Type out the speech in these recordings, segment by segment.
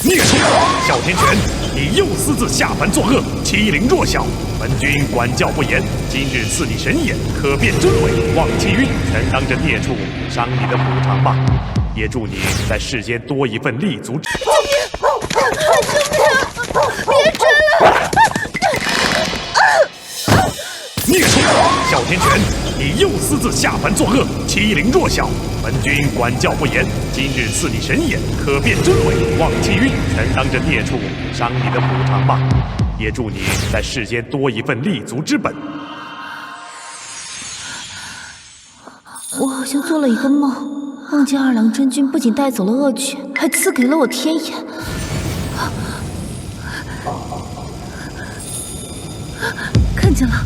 孽畜！哮天犬，你又私自下凡作恶，欺凌弱小，本君管教不严，今日赐你神眼，可变真伪，望气运，全当这孽畜伤你的补偿吧。也祝你在世间多一份立足之。救命！别追了！孽畜！哮天犬，你又私自下凡作恶，欺凌弱小，本君管教不严，今日赐你神眼，可变真伪，望气运，全当这孽畜伤你的补偿吧。也祝你在世间多一份立足之本。我好像做了一个梦，梦见二郎真君不仅带走了恶犬，还赐给了我天眼。看见了，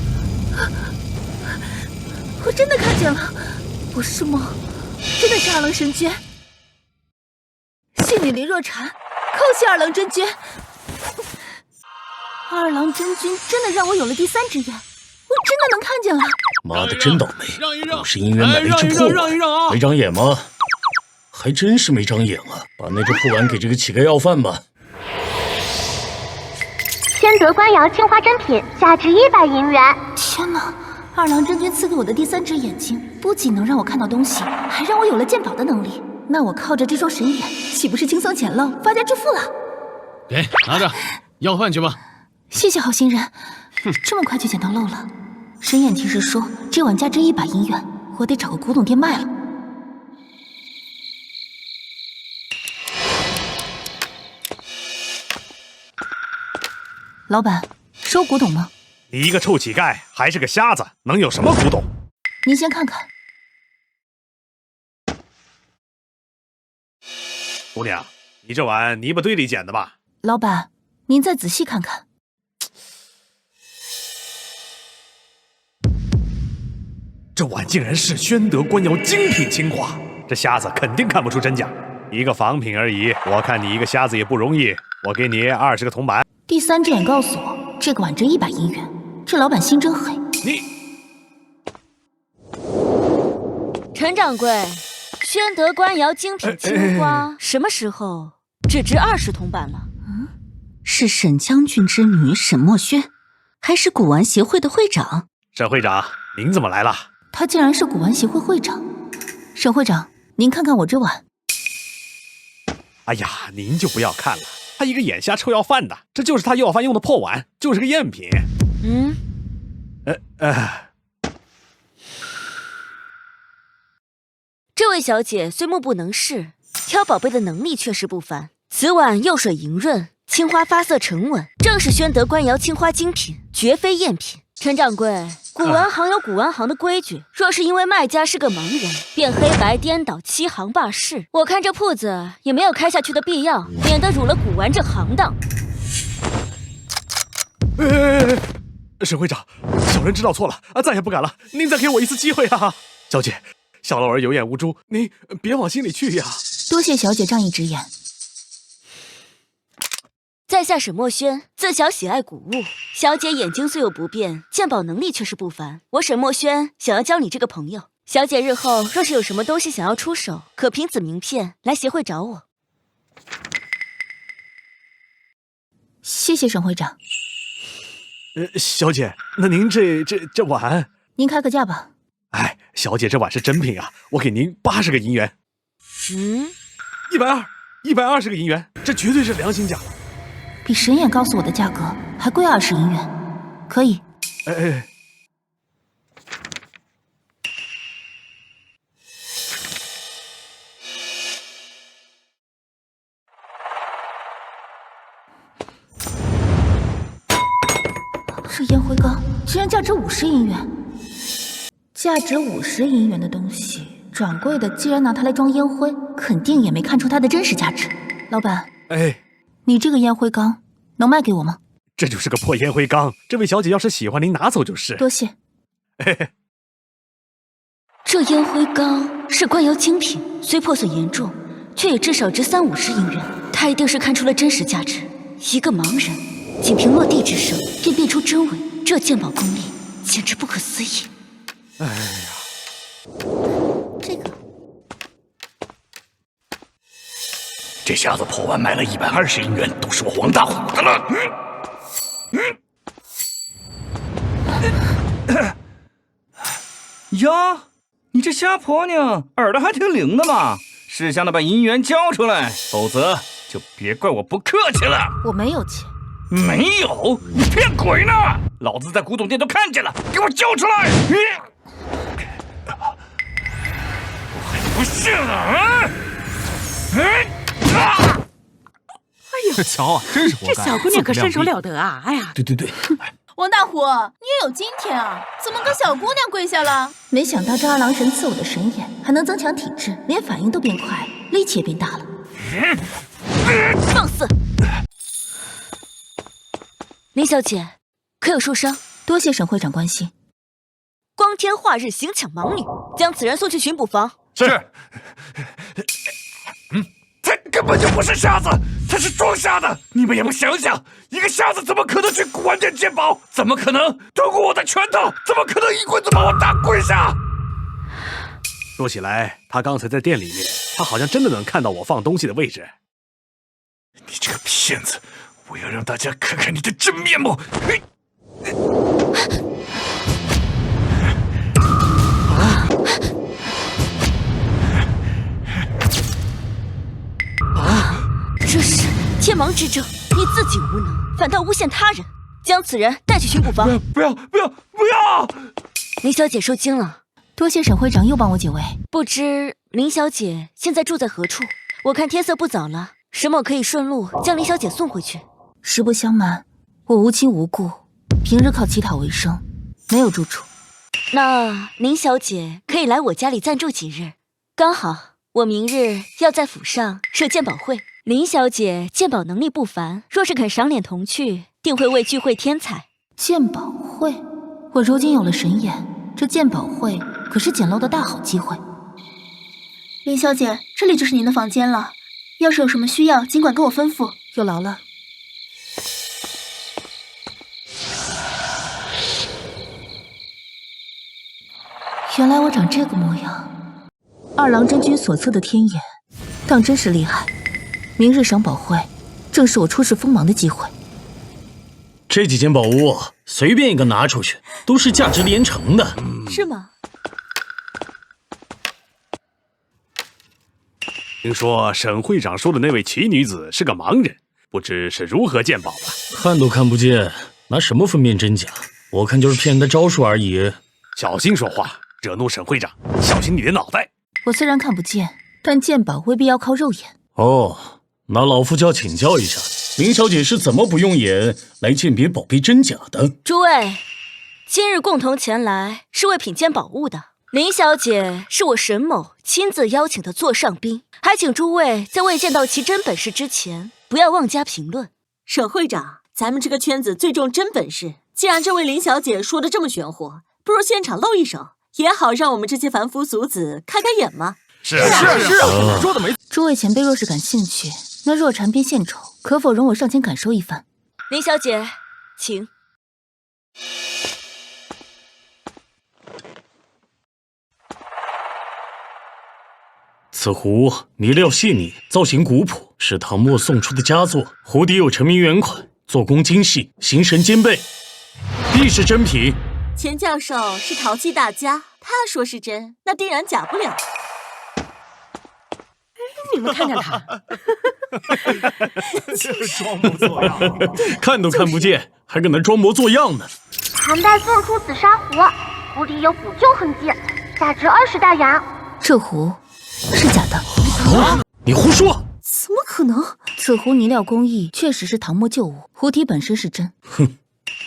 我真的看见了，不是梦，真的是二郎神君。幸你林若禅，叩谢二郎真君。二郎真君真的让我有了第三只眼，我真的能看见了。妈的，真倒霉！50银元买了一只破碗，没长眼吗？还真是没长眼啊！把那只破碗给这个乞丐要饭吧。宣德官窑青花珍品，价值100银元。天哪！二郎真君赐给我的第三只眼睛，不仅能让我看到东西，还让我有了鉴宝的能力。那我靠着这双神眼，岂不是轻松捡漏，发家致富了？给，拿着，要饭去吧。谢谢好心人，这么快就捡到漏了。神眼提示说这碗价值100银元，我得找个古董店卖了。老板，收古董吗？你一个臭乞丐，还是个瞎子，能有什么古董？您先看看。姑娘，你这碗泥巴堆里捡的吧？老板，您再仔细看看。这碗竟然是宣德官窑精品青花，这瞎子肯定看不出真假。一个仿品而已，我看你一个瞎子也不容易，我给你20个铜板。第三只眼告诉我，这个碗值100银元。这老板心真黑。你，陈掌柜，宣德官窑精品青花什么时候只值20铜板了？是沈将军之女沈墨轩，还是古玩协会的会长？沈会长，您怎么来了？他竟然是古玩协会会长。沈会长，您看看我这碗。哎呀，您就不要看了，他一个眼瞎臭要饭的，这就是他要饭用的破碗，就是个赝品。这位小姐虽目不能视，挑宝贝的能力确实不凡。此碗釉水莹润，青花发色沉稳，正是宣德官窑青花精品，绝非赝品。陈掌柜，古玩行有古玩行的规矩，若是因为卖家是个盲人，便黑白颠倒，欺行霸市。我看这铺子也没有开下去的必要，免得辱了古玩这行当。沈会长，小人知道错了啊，再也不敢了，您再给我一次机会啊！小姐，小老儿有眼无珠，您别往心里去呀。多谢小姐仗义直言。在下沈墨轩，自小喜爱古物，小姐眼睛虽有不便，鉴宝能力却是不凡。我沈墨轩想要交你这个朋友，小姐日后若是有什么东西想要出手，可凭此名片来协会找我。谢谢沈会长。小姐，那您这碗，您开个价吧。哎，小姐这碗是真品啊，我给您80个银元。120个银元，这绝对是良心价。比神眼告诉我的价格还贵20银元，可以。这烟灰缸居然价值50银元，价值50银元的东西，掌柜的既然拿它来装烟灰，肯定也没看出它的真实价值。老板，你这个烟灰缸能卖给我吗？这就是个破烟灰缸，这位小姐要是喜欢，您拿走就是。多谢。这烟灰缸是官窑精品，虽破损严重，却也至少值30-50银元。他一定是看出了真实价值。一个盲人，仅凭落地之声便辨出真伪，这鉴宝功力简直不可思议。哎呀，这下子破碗卖了120银元，都是我王大虎的了。呀，你这瞎婆娘耳朵还挺灵的嘛！识相的把银元交出来，否则就别怪我不客气了。我没有钱。没有？你骗鬼呢！老子在古董店都看见了，给我交出来！我还不信了啊！哎呀，瞧啊，真是活该！这小姑娘可身手了得啊！哎呀，对，王大虎，你也有今天啊！怎么跟小姑娘跪下了？没想到这二郎神赐我的神眼，还能增强体质，连反应都变快了，力气也变大了。放肆！林小姐，可有受伤？多谢沈会长关心。光天化日行抢盲女，将此人送去巡捕房。是。他根本就不是瞎子，他是装瞎的。你们也不想想，一个瞎子怎么可能去古玩店鉴宝？怎么可能通过我的拳头？怎么可能一棍子把我打跪下？说起来，他刚才在店里面，他好像真的能看到我放东西的位置。你这个骗子！我要让大家看看你的真面目！这是天盲之争，你自己无能，反倒诬陷他人，将此人带去巡捕房。不要！林小姐受惊了，多谢沈会长又帮我解围。不知林小姐现在住在何处？我看天色不早了，沈某可以顺路将林小姐送回去。实不相瞒，我无亲无故，平日靠乞讨为生，没有住处。那林小姐可以来我家里暂住几日，刚好我明日要在府上设鉴宝会。林小姐鉴宝能力不凡，若是肯赏脸同去，定会为聚会添彩。鉴宝会，我如今有了神眼，这鉴宝会可是捡漏的大好机会。林小姐，这里就是您的房间了，要是有什么需要，尽管跟我吩咐。有劳了。原来我长这个模样，二郎真君所赐的天眼，当真是厉害。明日赏宝会，正是我出示锋芒的机会。这几件宝物随便一个拿出去，都是价值连城的。是吗？听说沈会长说的那位奇女子是个盲人，不知是如何鉴宝的。看都看不见，拿什么分辨真假？我看就是骗人的招数而已。小心说话，惹怒沈会长，小心你的脑袋。我虽然看不见，但鉴宝未必要靠肉眼。哦，那老夫就要请教一下，林小姐是怎么不用眼来鉴别宝贝真假的？诸位，今日共同前来是为品鉴宝物的。林小姐是我沈某亲自邀请的座上宾，还请诸位在未见到其真本事之前，不要妄加评论。沈会长，咱们这个圈子最重真本事，既然这位林小姐说的这么玄乎，不如现场露一手，也好让我们这些凡夫俗子开开眼嘛。是啊，说的没错。诸位前辈若是感兴趣，那若蝉边献丑，可否容我上前感受一番？林小姐，请。此壶泥料细腻，造型古朴，是唐末宋初的佳作。壶底有成名原款，做工精细，形神兼备，必是真品。钱教授是陶器大家，他说是真，那定然假不了。你们看看他，装模作样，看都看不见，还搁那装模作样呢。唐代送出紫砂壶，壶里有补救痕迹，价值20大洋。这壶是假的。你胡说！怎么可能？此壶泥料工艺确实是唐末旧物，壶体本身是真。哼，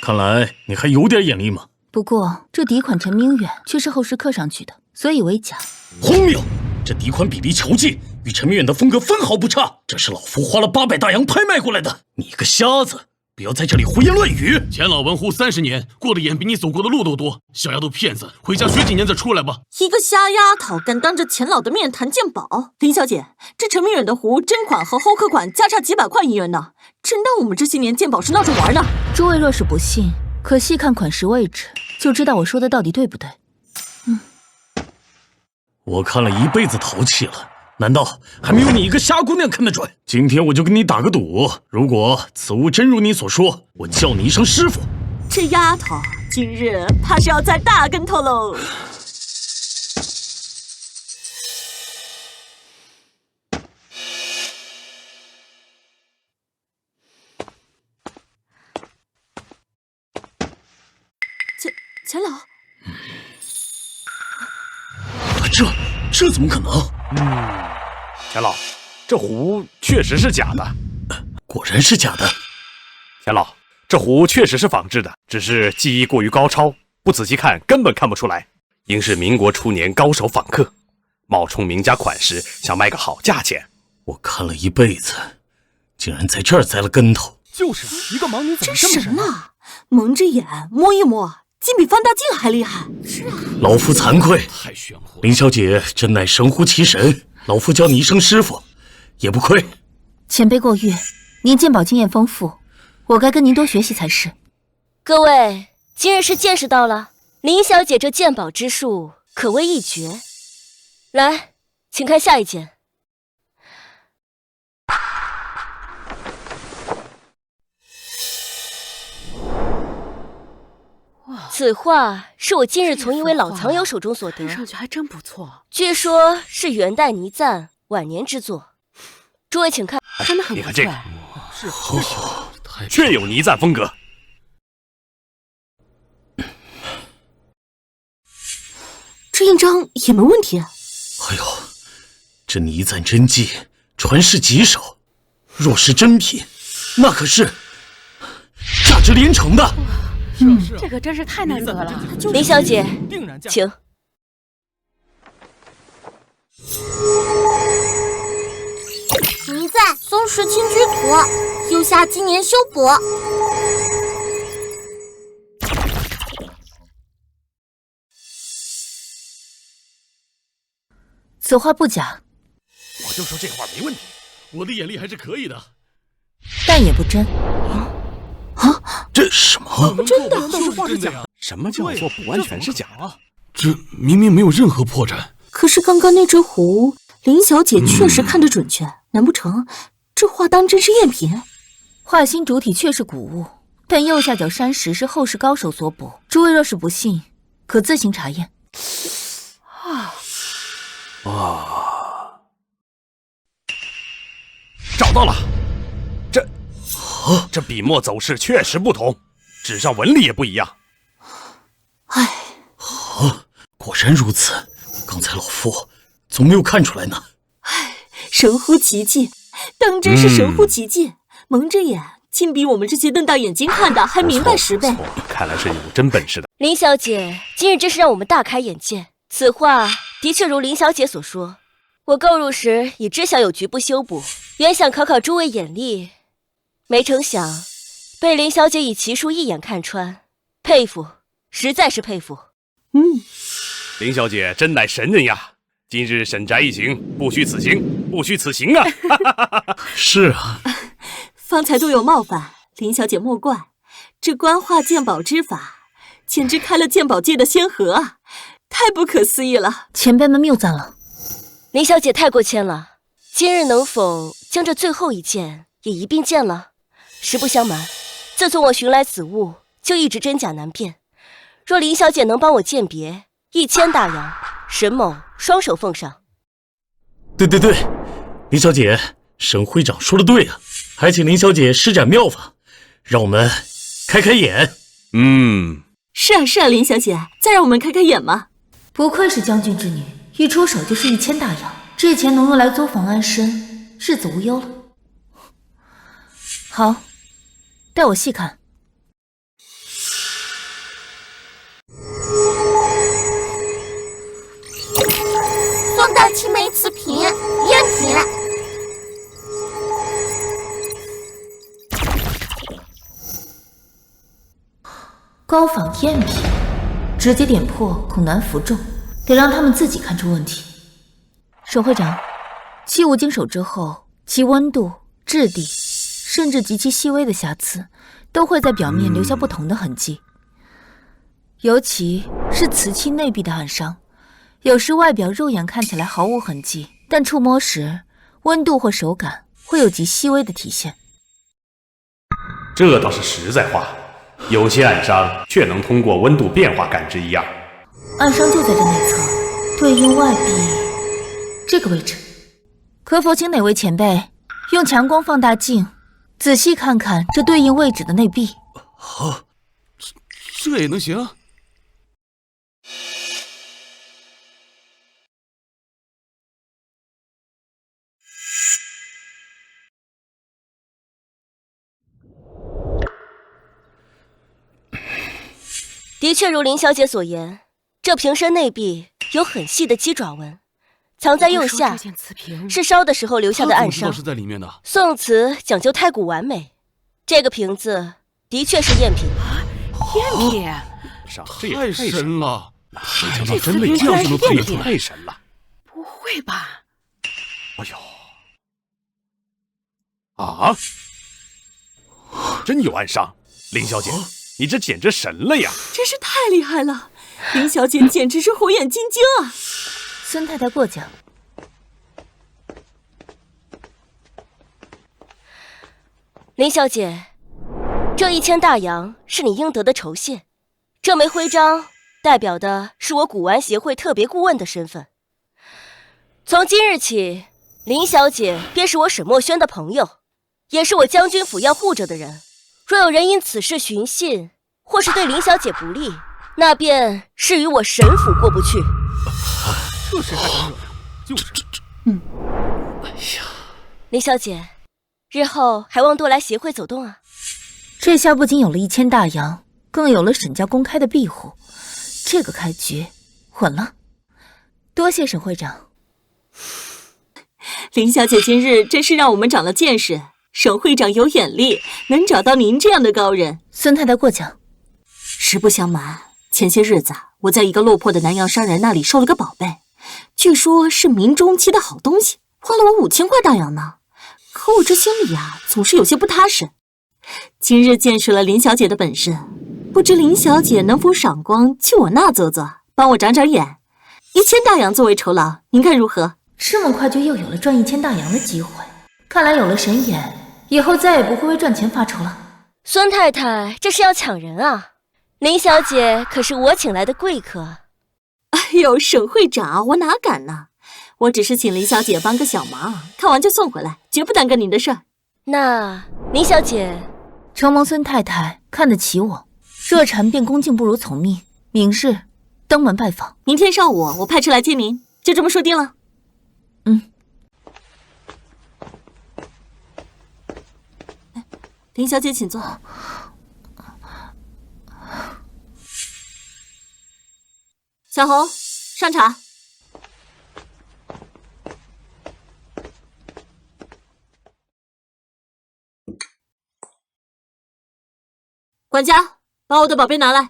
看来你还有点眼力嘛。不过这底款陈明远却是后世刻上去的，所以为假。荒谬！这底款比例瞧劲，与陈明远的风格分毫不差，这是老夫花了800大洋拍卖过来的。你个瞎子，不要在这里胡言乱语！钱老文胡30年，过的眼比你走过的路都多。小丫头骗子，回家学几年再出来吧。一个瞎丫头敢当着钱老的面谈鉴宝？林小姐，这陈明远的壶真款和后刻款加差几百块银元呢，真当我们这些年鉴宝是闹着玩呢？诸位若是不信，可细看款式位置，就知道我说的到底对不对。我看了一辈子陶器了，难道还没有你一个瞎姑娘看得准？今天我就跟你打个赌，如果此物真如你所说，我叫你一声师傅。这丫头今日怕是要栽大跟头喽！钱老，这怎么可能？钱老，这壶确实是假的。果然是假的。钱老，这壶确实是仿制的，只是技艺过于高超，不仔细看根本看不出来。应是民国初年高手访客，冒充名家款式，想卖个好价钱。我看了一辈子，竟然在这儿栽了跟头。就是一个盲女怎么这么神啊！蒙着眼摸一摸。竟比放大镜还厉害！是啊，老夫惭愧，太玄乎了。林小姐真乃神乎其神，老夫叫你一声师傅，也不亏。前辈过誉，您鉴宝经验丰富，我该跟您多学习才是。各位，今日是见识到了，林小姐这鉴宝之术可谓一绝。来，请看下一件。此画是我今日从一位老藏友手中所得，看上去还真不错。据说是元代倪瓒晚年之作。诸位请看，真的很不错。你看这个，是确有倪瓒风格。这印章也没问题。哎呦，这倪瓒真迹传世极少，若是真品，那可是价值连城的。这可真是太难得了。林小姐，请。倪瓒松石清居图，右下今年修补。此画不假，我就说这画没问题，我的眼力还是可以的，但也不真。这什么？真的？就是画是假的。什么叫做不完全是假的？这明明没有任何破绽。可是刚刚那只壶，林小姐确实看得准确，难不成这画当真是赝品？画心主体确是古物，但右下角山石是后世高手所补。诸位若是不信，可自行查验。找到了，这笔墨走势确实不同，纸上纹理也不一样。果然如此，刚才老夫总没有看出来呢。神乎其技，当真是神乎其技。蒙着眼，竟比我们这些瞪大眼睛看的还明白10倍。看来是有真本事的。林小姐，今日真是让我们大开眼界。此画的确如林小姐所说，我购入时已知晓有局部修补，原想考考诸位眼力，没成想被林小姐以奇术一眼看穿，佩服，实在是佩服。林小姐真乃神人呀！今日沈宅一行，不虚此行，不虚此行啊！是啊，方才多有冒犯，林小姐莫怪。这官画鉴宝之法，简直开了鉴宝界的先河啊！太不可思议了，前辈们谬赞了。林小姐太过谦了，今日能否将这最后一件也一并鉴了？实不相瞒，自从我寻来此物，就一直真假难辨。若林小姐能帮我鉴别，1000大洋，沈某双手奉上。对，林小姐，沈会长说的对啊，还请林小姐施展妙法，让我们开开眼。是啊，林小姐，再让我们开开眼嘛。不愧是将军之女，一出手就是1000大洋，这钱能用来租房安身，日子无忧了。好，待我细看。宋代青梅瓷瓶，赝品。高仿赝品，直接点破恐难服众，得让他们自己看出问题。沈会长，器物经手之后，其温度、质地，甚至极其细微的瑕疵，都会在表面留下不同的痕迹。尤其是瓷器内壁的暗伤，有时外表肉眼看起来毫无痕迹，但触摸时温度或手感会有极细微的体现。这倒是实在话，有些暗伤却能通过温度变化感知一二。暗伤就在这内侧，对应外壁这个位置。可否请哪位前辈用强光放大镜仔细看看这对应位置的内壁？好，这也能行？的确如林小姐所言，这瓶身内壁有很细的鸡爪纹，藏在右下，是烧的时候留下的暗伤。是在里面的。宋瓷讲究太古完美，这个瓶子的确是赝品。赝品？这也太神了！没想到真的这样就能配出，太神了！不会吧？哎呦！啊！真有暗伤，林小姐，你这简直神了呀！真是太厉害了，林小姐简直是火眼金睛啊！孙太太过奖。林小姐，这1000大洋是你应得的酬谢。这枚徽章代表的是我古玩协会特别顾问的身份。从今日起，林小姐便是我沈墨轩的朋友，也是我将军府要护着的人。若有人因此事寻衅，或是对林小姐不利，那便是与我沈府过不去。这谁还敢惹呀？就是哎呀，林小姐，日后还望多来协会走动啊。这下不仅有了1000大洋，更有了沈家公开的庇护，这个开局稳了。多谢沈会长。林小姐今日真是让我们长了见识，沈会长有眼力，能找到您这样的高人。孙太太过奖。实不相瞒，前些日子我在一个落魄的南洋商人那里收了个宝贝，据说是明中期的好东西，花了我5000块大洋呢。可我这心里啊，总是有些不踏实。今日见识了林小姐的本事，不知林小姐能否赏光去我那啧啧，帮我长长眼？1000大洋作为酬劳，您看如何？这么快就又有了赚1000大洋的机会，看来有了神眼，以后再也不会为赚钱发愁了。孙太太，这是要抢人啊！林小姐可是我请来的贵客。哎呦，沈会长，我哪敢呢？我只是请林小姐帮个小忙，看完就送回来，绝不耽搁您的事儿。那林小姐，承蒙孙太太看得起我，热禅便恭敬不如从命，明日登门拜访。明天上午我派车来接您，就这么说定了。林小姐请坐。小红，上茶。管家，把我的宝贝拿来。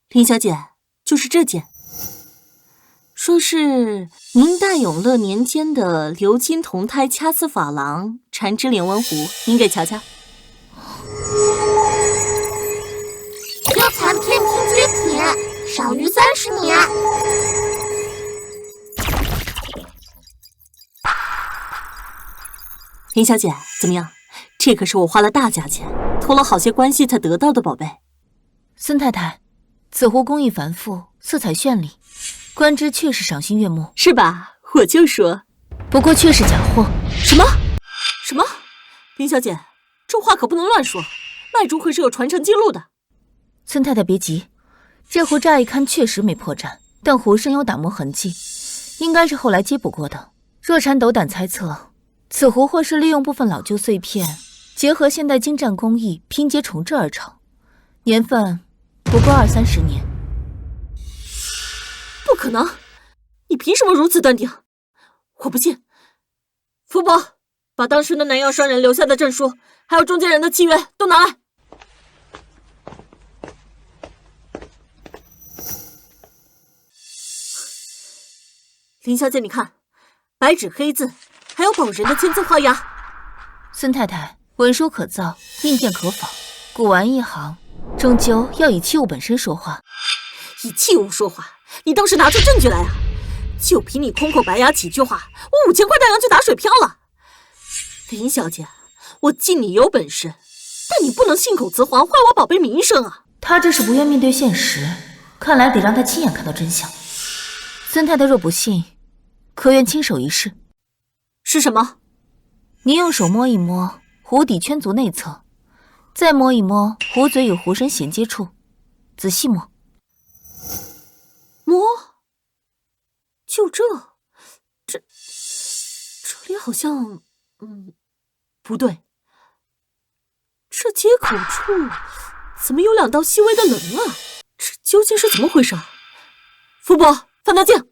林小姐，就是这件，说是明大永乐年间的鎏金铜胎掐丝珐琅缠枝连纹壶，您给瞧瞧。貂蝉天庭绝品，少于30年。林小姐，怎么样？这可是我花了大价钱，托了好些关系才得到的宝贝。孙太太，此壶工艺繁复，色彩绚丽，观之确实赏心悦目，是吧？我就说，不过却是假货。什么？什么？林小姐，这话可不能乱说，脉中可是有传承记录的。孙太太别急，这壶乍一看确实没破绽，但壶身有打磨痕迹，应该是后来接补过的。若禅斗胆猜测，此壶或是利用部分老旧碎片，结合现代精湛工艺拼接重制而成，年份不过20-30年。不可能！你凭什么如此断定？我不信。福伯，把当时的南洋商人留下的证书，还有中间人的契约都拿来。林小姐，你看，白纸黑字，还有保人的签字画押。孙太太，文书可造，印鉴可仿，古玩一行，终究要以器物本身说话。以器物说话，你倒是拿出证据来啊！就凭你空口白牙几句话，我5000块大洋就打水漂了。林小姐，我敬你有本事，但你不能信口雌黄，坏我宝贝名声啊！他这是不愿面对现实，看来得让他亲眼看到真相。孙太太若不信，可愿亲手一试？是什么？你用手摸一摸壶底圈足内侧，再摸一摸壶嘴与壶身衔接处，仔细摸。摸？就这里好像，不对，这接口处怎么有2道细微的棱啊？这究竟是怎么回事？福伯，放大镜。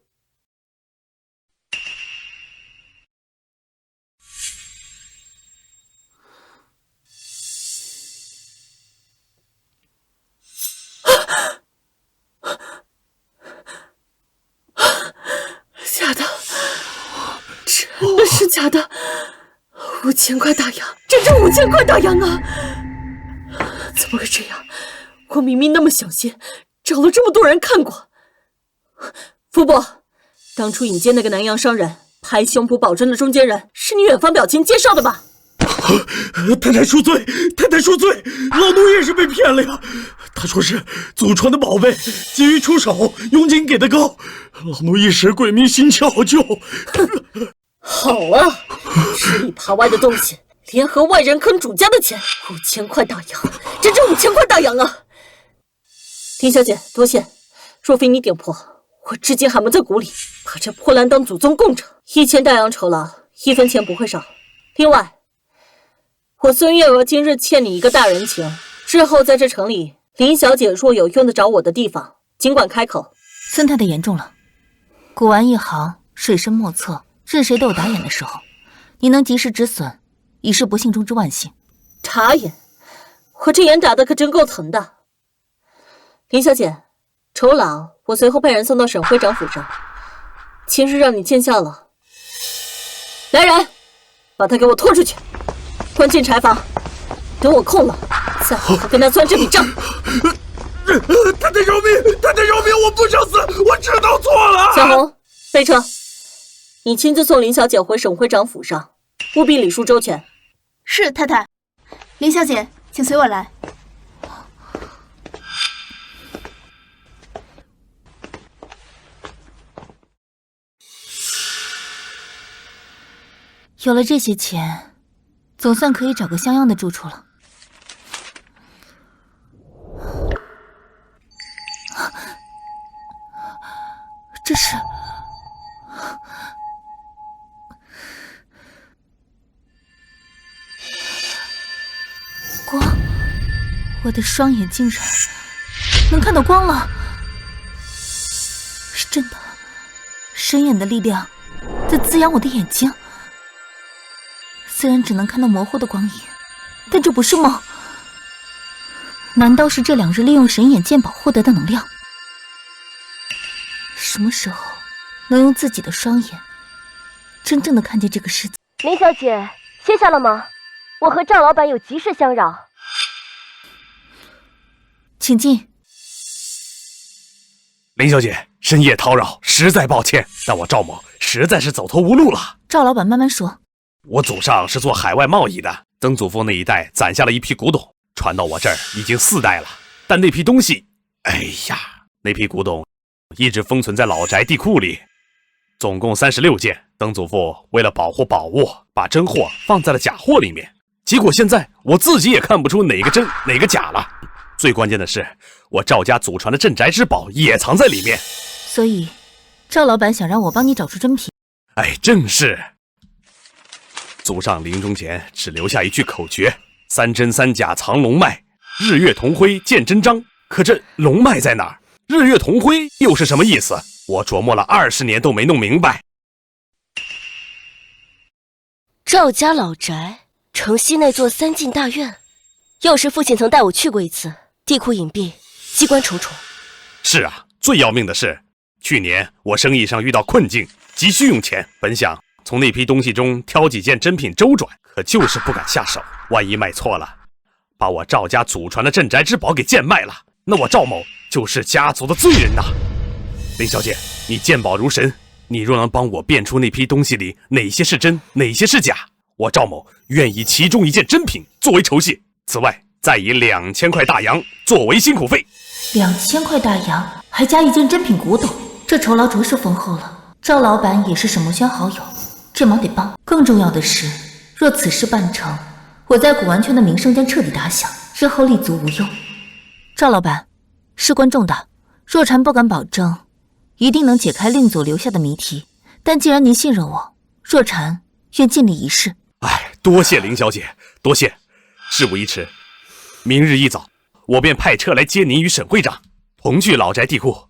假的，真的是假的，5000块大洋，整整5000块大洋啊！怎么会这样？我明明那么小心，找了这么多人看过。福伯，当初引荐那个南洋商人拍胸脯保真的中间人，是你远方表情介绍的吧？太太恕罪，太太恕罪，老奴也是被骗了呀。他说是祖传的宝贝，急于出手，佣金给的高，老奴一时鬼迷心窍就……好啊，吃里扒外的东西，联合外人坑主家的钱，5000块大洋，整整5000块大洋啊！林小姐，多谢。若非你点破，我至今还蒙在鼓里，把这破烂当祖宗供着。1000大洋酬劳，1分钱不会少。另外，我孙月娥今日欠你一个大人情，日后在这城里，林小姐若有用得着我的地方，尽管开口。孙太太言重了，古玩一行，水深莫测，任谁都有打眼的时候，你能及时止损，已是不幸中之万幸。打眼？我这眼打得可真够疼的。林小姐，酬劳我随后派人送到沈会长府上，今日让你见笑了。来人，把他给我拖出去，关进柴房，等我空了，再好好跟他算这笔账。太太饶命！太太饶命！我不想死，我知道错了。小红，备车，你亲自送林小姐回沈会长府上，务必礼数周全。是太太。林小姐，请随我来。有了这些钱，总算可以找个像样的住处了。这是光，我的双眼竟然能看到光了，是真的，神眼的力量在滋养我的眼睛。虽然只能看到模糊的光影，但这不是梦。难道是这2日利用神眼鉴宝获得的能量？什么时候能用自己的双眼真正的看见这个世界？林小姐，歇下了吗？我和赵老板有急事相扰。请进。林小姐，深夜叨扰，实在抱歉，但我赵某实在是走投无路了。赵老板慢慢说。我祖上是做海外贸易的，曾祖父那一代攒下了一批古董，传到我这儿已经4代了。但那批东西，哎呀，那批古董一直封存在老宅地库里，总共36件。曾祖父为了保护宝物，把真货放在了假货里面，结果现在我自己也看不出哪个真哪个假了。最关键的是，我赵家祖传的镇宅之宝也藏在里面。所以，赵老板想让我帮你找出真品。哎，正是。祖上临终前只留下一句口诀：3真3假藏龙脉，日月同辉见真章。可这龙脉在哪儿？日月同辉又是什么意思？我琢磨了20年都没弄明白。赵家老宅，城西那座3进大院，幼时父亲曾带我去过一次，地库隐蔽，机关重重。是啊，最要命的是，去年我生意上遇到困境，急需用钱，本想从那批东西中挑几件珍品周转，可就是不敢下手。万一卖错了，把我赵家祖传的镇宅之宝给贱卖了，那我赵某就是家族的罪人呐！林小姐，你鉴宝如神，你若能帮我辨出那批东西里哪些是真，哪些是假，我赵某愿以其中一件珍品作为酬谢。此外，再以2000块大洋作为辛苦费。2000块大洋，还加一件珍品古董，这酬劳着实丰厚了。赵老板也是沈墨轩好友，这忙得帮。更重要的是，若此事办成，我在古玩圈的名声将彻底打响，日后立足无忧。赵老板，事关重大，若禅不敢保证一定能解开令祖留下的谜题，但既然您信任我，若禅愿尽力一试。多谢林小姐，多谢。事不宜迟，明日一早，我便派车来接您与沈会长同去老宅地库。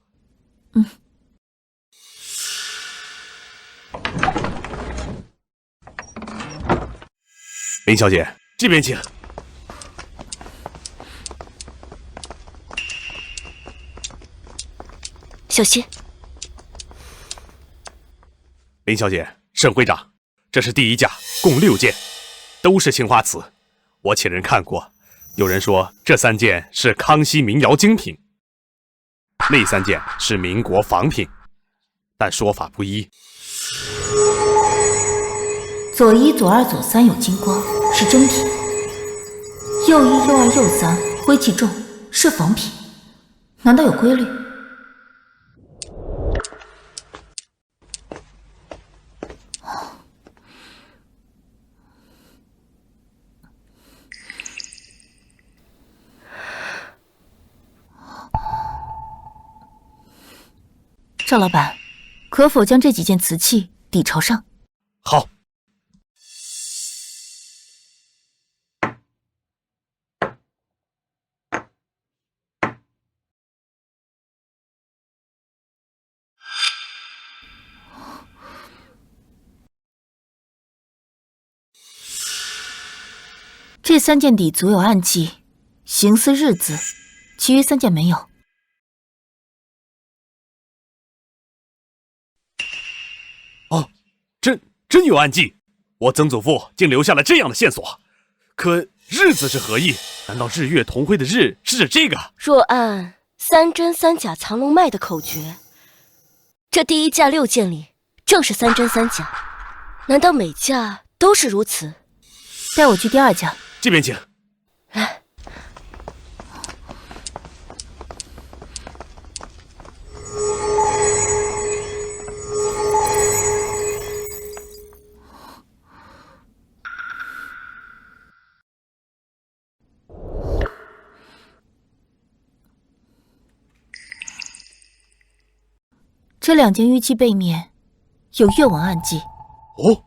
林小姐，这边请。小心。林小姐，沈会长，这是第一架，共6件，都是青花瓷。我请人看过，有人说这3件是康熙民窑精品，那3件是民国仿品，但说法不一。左1、左2、左3有金光，是真品；右1、右2、右3灰气重，是仿品。难道有规律？赵老板，可否将这几件瓷器抵朝上？好。这3件底足有暗记，形似日字，其余3件没有。哦，真有暗记，我曾祖父竟留下了这样的线索。可日字是何意？难道日月同辉的日是指这个？若按3真3假藏龙脉的口诀，这第一架6件里正是3真3假，难道每架都是如此？带我去第2架。这边请。来。这2件玉器背面有月纹暗记。哦。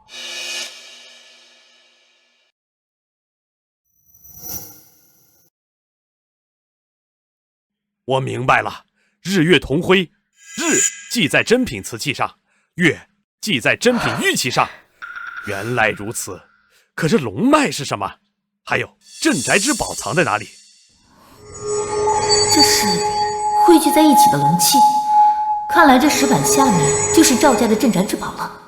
我明白了，日月同辉，日记在珍品瓷器上，月记在珍品玉器上。原来如此，可这龙脉是什么？还有镇宅之宝藏在哪里？这是汇聚在一起的龙器，看来这石板下面就是赵家的镇宅之宝了。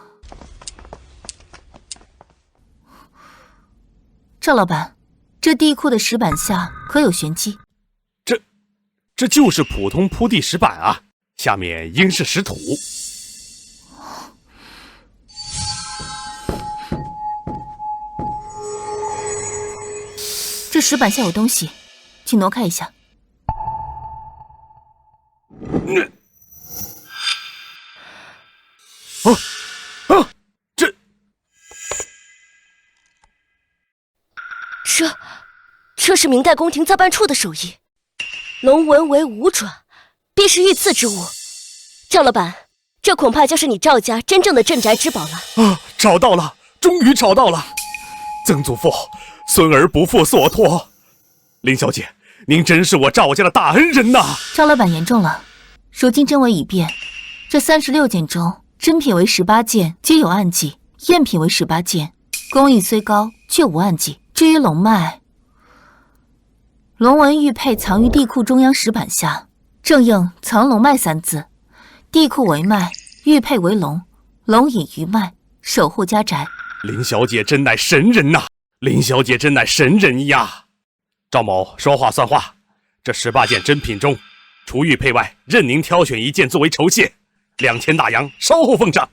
赵老板，这地库的石板下可有玄机？这就是普通铺地石板啊，下面应是石土。这石板下有东西，请挪开一下。这是明代宫廷造办处的手艺。龙纹为5爪，必是御赐之物。赵老板，这恐怕就是你赵家真正的镇宅之宝了。找到了，终于找到了！曾祖父，孙儿不负所托。林小姐，您真是我赵家的大恩人呐！赵老板言重了，如今真伪已辨，这36件中，真品为18件，皆有暗记；赝品为18件，工艺虽高，却无暗记。至于龙脉，龙纹玉佩藏于地库中央石板下，正应藏龙脉3字。地库为脉，玉佩为龙，龙隐于脉，守护家宅。林小姐真乃神人呐！林小姐真乃神人呀！赵某说话算话，这18件珍品中，除玉佩外，任您挑选1件作为酬谢，2000大洋，稍后奉上。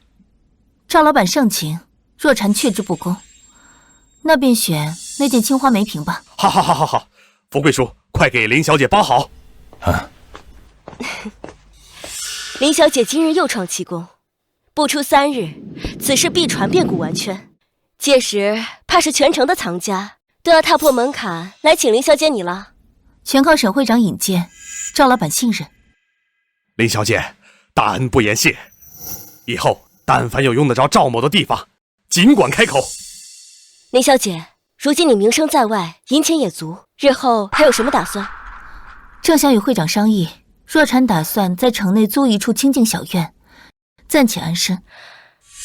赵老板盛情，若蝉去之不恭，那便选那件青花梅瓶吧。好，福贵叔，快给林小姐包好。啊！林小姐今日又创奇功，不出3日，此事必传遍古玩圈。届时怕是全城的藏家都要踏破门槛来请林小姐你了。全靠沈会长引荐，赵老板信任。林小姐，大恩不言谢，以后但凡有用得着赵某的地方，尽管开口。林小姐，如今你名声在外，银钱也足，日后还有什么打算？正想与会长商议，若蝉打算在城内租一处清静小院，暂且安身。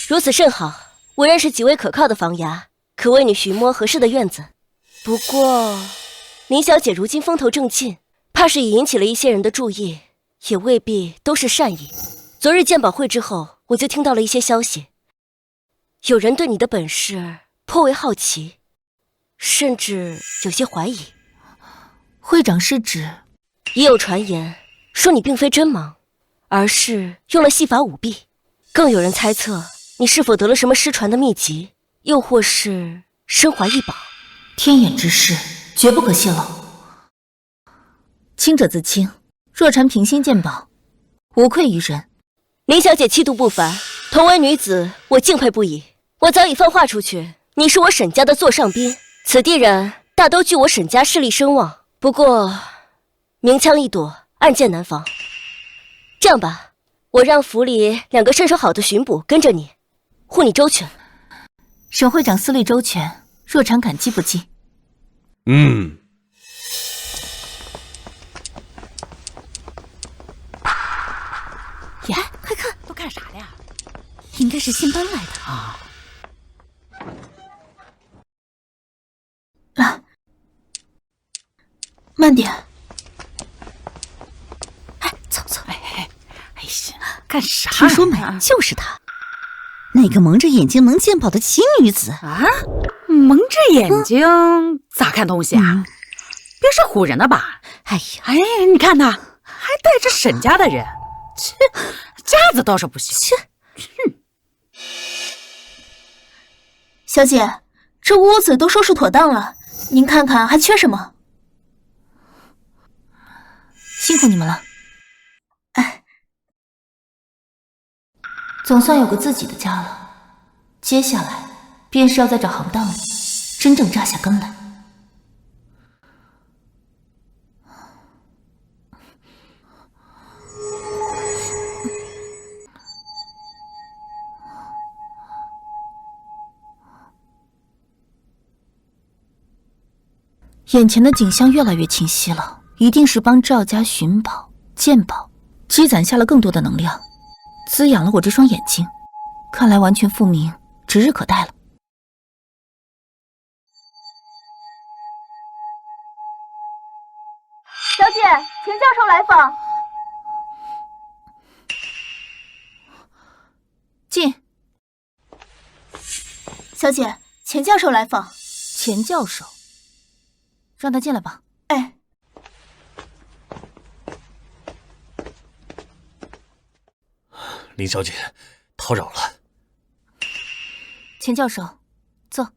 如此甚好，我认识几位可靠的房衙，可为你寻摸合适的院子。不过，林小姐如今风头正劲，怕是也引起了一些人的注意，也未必都是善意。昨日鉴宝会之后，我就听到了一些消息，有人对你的本事颇为好奇，甚至有些怀疑。会长是指？也有传言说你并非真盲，而是用了戏法舞弊，更有人猜测你是否得了什么失传的秘籍，又或是身怀异宝。天眼之事绝不可泄露。清者自清，若蝉平心鉴宝，无愧于人。林小姐气度不凡，同为女子，我敬佩不已。我早已放话出去，你是我沈家的座上宾，此地人大都惧我沈家势力声望。不过明枪易躲，暗箭难防。这样吧，我让府里2个身手好的巡捕跟着你，护你周全。沈会长思虑周全，若蝉感激不尽。呀，快看，都干啥呀？应该是新搬来的啊。慢点。走。哎呀，干啥？听说没？就是她，那个蒙着眼睛能鉴宝的奇女子啊！蒙着眼睛咋看东西啊？别是唬人的吧？哎，你看他还带着沈家的人，切，架子倒是不行。小姐，这屋子都收拾妥当了，您看看还缺什么？辛苦你们了。总算有个自己的家了，接下来便是要在这行当里真正扎下根来。眼前的景象越来越清晰了，一定是帮赵家寻宝、鉴宝，积攒下了更多的能量，滋养了我这双眼睛。看来完全复明指日可待了。小姐，钱教授来访。进。小姐，钱教授来访。钱教授，让他进来吧。哎。林小姐，叨扰了。钱教授，坐。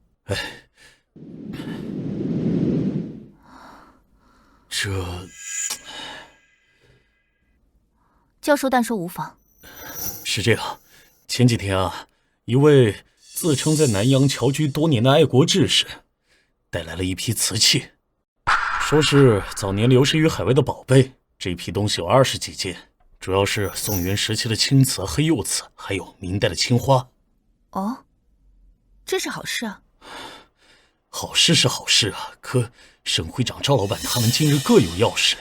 教授但说无妨。是这样，前几天一位自称在南阳侨居多年的爱国志士带来了一批瓷器，说是早年流失于海外的宝贝。这批东西有20几件，主要是宋元时期的青瓷、黑釉瓷，还有明代的青花。哦，这是好事啊。好事是好事啊，可沈会长、赵老板他们今日各有要事，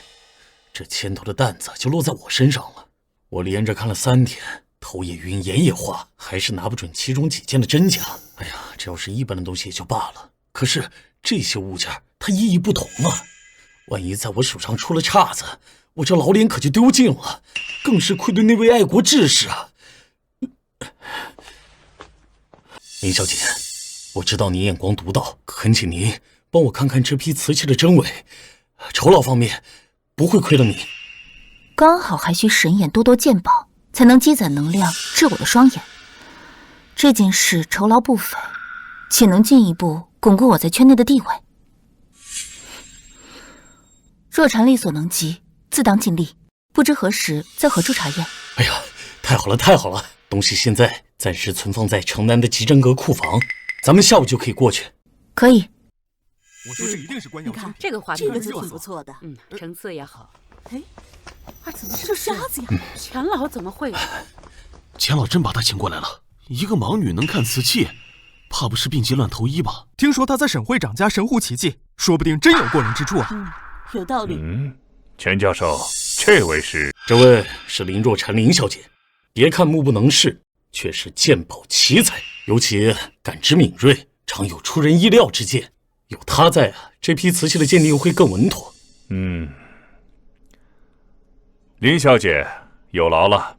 这牵头的担子就落在我身上了。我连着看了3天，头也晕，眼也花，还是拿不准其中几件的真假。哎呀，这要是一般的东西也就罢了，可是这些物件它意义不同啊，万一在我手上出了岔子，我这老脸可就丢尽了，更是愧对那位爱国志士啊。林小姐，我知道你眼光独到，恳请您帮我看看这批瓷器的真伪，酬劳方面不会亏了你。刚好还需神眼多多鉴宝，才能积攒能量治我的双眼。这件事酬劳不菲，且能进一步巩固我在圈内的地位。若禅力所能及，自当尽力。不知何时在何处查验？哎呀，太好了，太好了！东西现在暂时存放在城南的极真阁库房，咱们下午就可以过去。可以。我说这一定是官窑。你看这个花这个就挺不错的，成色也好。哎，怎么是个瞎子呀？钱老怎么会？钱老真把他请过来了。一个盲女能看瓷器，怕不是病急乱投医吧？听说他在沈会长家神乎其技，说不定真有过人之处啊。有道理。钱教授，这位是？这位是林若禅林小姐。别看目不能视，却是鉴宝奇才，尤其感知敏锐，常有出人意料之见。有她在啊，这批瓷器的鉴定会更稳妥。林小姐有劳了。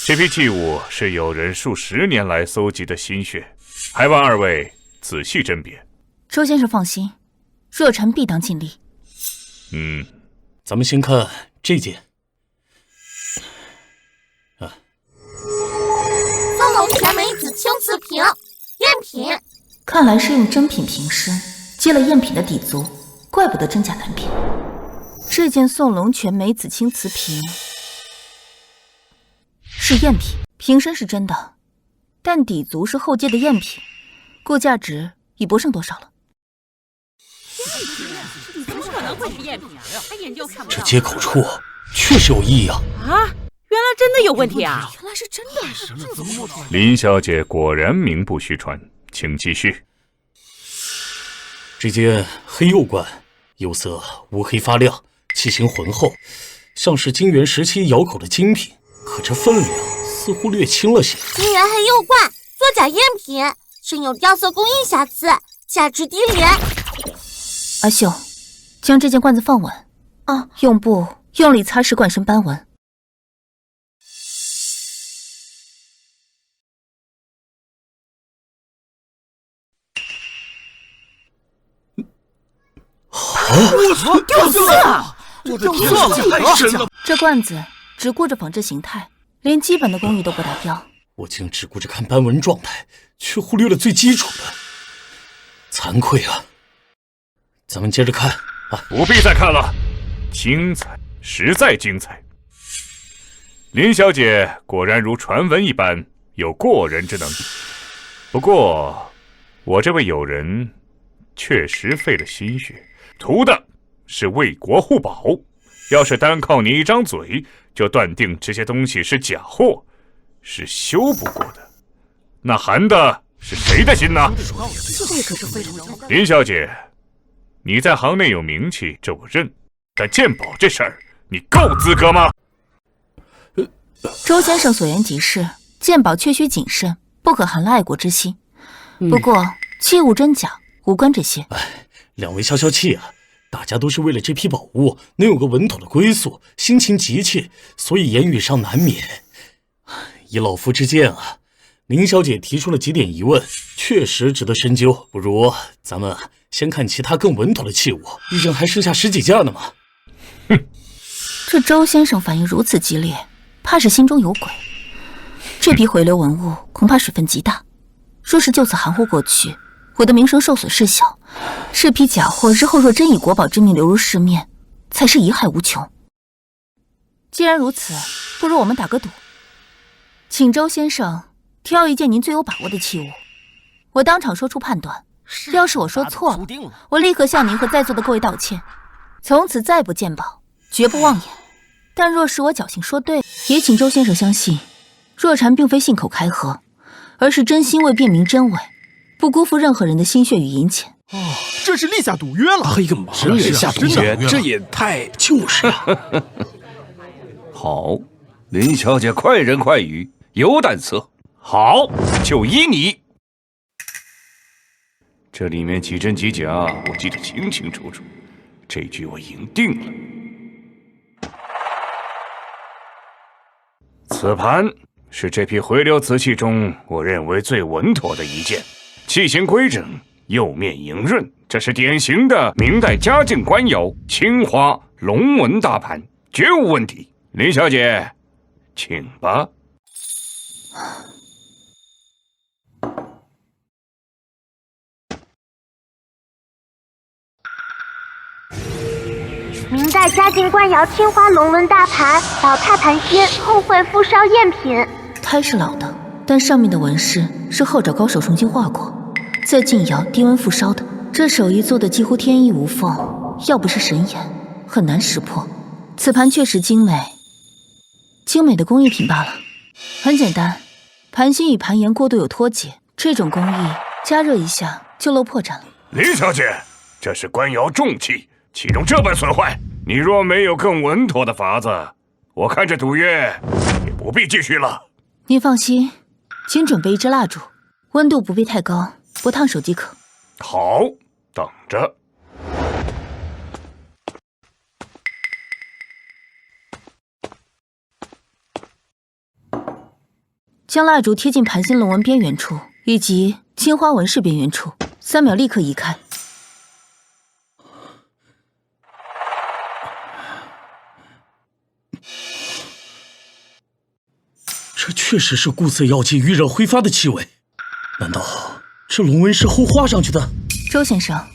这批器物是有人数10年来搜集的心血，还望二位仔细甄别。周先生放心，若禅必当尽力。咱们先看这件。凤龙全梅子青瓷瓶赝品。看来是用真品瓶身接了赝品的底足，怪不得真假难辨。这件宋龙泉梅子青瓷瓶是赝品，瓶身是真的，但底足是后接的赝品，估价值已不剩多少了。怎么可能会是赝品啊？他眼睛看不到。这接口处确实有异样啊！原来真的有问题啊！原来是真的。林小姐果然名不虚传，请继续。这件黑釉罐，釉色乌黑发亮，器型浑厚，像是金元时期窑口的精品，可这分量似乎略轻了些。金元黑釉罐，作假赝品，身有雕色工艺瑕疵，价值低廉。阿秀，将这件罐子放稳，用布用力擦拭罐身斑纹。我操！掉色了！我的天啊，太神了！这罐子只顾着仿制形态，连基本的工艺都不达标。我竟只顾着看斑纹状态，却忽略了最基础的，惭愧啊！咱们接着看啊！不必再看了，精彩，实在精彩。林小姐果然如传闻一般有过人之能，不过我这位友人确实费了心血，图的是为国护宝。要是单靠你一张嘴就断定这些东西是假货，是修不过的。那寒的是谁的心呢？这可是非常重要。林小姐，你在行内有名气，这我认，但鉴宝这事儿，你够资格吗？周先生所言极是，鉴宝确需谨慎，不可寒了爱国之心。不过器物真假无关这些。两位消消气啊！大家都是为了这批宝物能有个稳妥的归宿，心情急切，所以言语上难免。以老夫之见啊，林小姐提出了几点疑问，确实值得深究。不如咱们先看其他更稳妥的器物，毕竟还剩下10几件呢嘛。这周先生反应如此激烈，怕是心中有鬼。这批回流文物恐怕水分极大，若是就此含糊过去，我的名声受损事小，这批假货日后若真以国宝之名流入市面，才是贻害无穷。既然如此，不如我们打个赌，请周先生挑一件您最有把握的器物，我当场说出判断。要是我说错了，我立刻向您和在座的各位道歉，从此再不鉴宝，绝不妄言。但若是我侥幸说对，也请周先生相信，若禅并非信口开河，而是真心为辨明真伪，不辜负任何人的心血与银钱。这是立下赌约了！哎呀妈，真是下赌约，这也太就是啊！好，林小姐快人快语，有胆色。好，就依你。这里面几真几假，我记得清清楚楚。这局我赢定了。此盘是这批回流瓷器中我认为最稳妥的一件，器型规整，釉面莹润，这是典型的明代嘉靖官窑青花龙纹大盘，绝无问题。林小姐，请吧。明代嘉靖官窑青花龙纹大盘，老太盘仙后会复烧赝品。胎是老的，但上面的纹饰是后找高手重新画过，再进窑低温复烧的。这手艺做的几乎天衣无缝，要不是神眼，很难识破。此盘确实精美，精美的工艺品罢了。很简单，盘心与盘沿过度有脱节，这种工艺加热一下就露破绽了。林小姐，这是官窑重器，器中这般损坏，你若没有更稳妥的法子，我看这赌约也不必继续了。您放心，请准备一支蜡烛，温度不必太高，不烫手即可。好，等着。将蜡烛贴近盘心龙纹边缘处以及青花纹饰边缘处，3秒立刻移开。这确实是固色药剂遇热挥发的气味，难道这龙纹是后画上去的？周先生，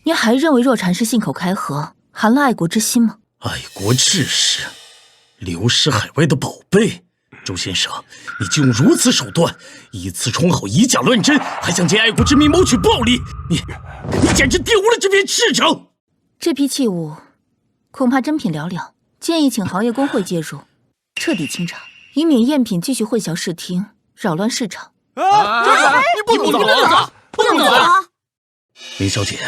您还认为若禅是信口开河，寒了爱国之心吗？爱国志士，流失海外的宝贝。周先生，你竟用如此手段，以次充好，以假乱真，还想借爱国之名谋取暴利，你简直玷污了这片赤诚！这批器物恐怕真品寥寥，建议请行业工会介入，彻底清查，以免赝品继续混淆视听，扰乱市场。你不能走啊！不能走啊！林小姐，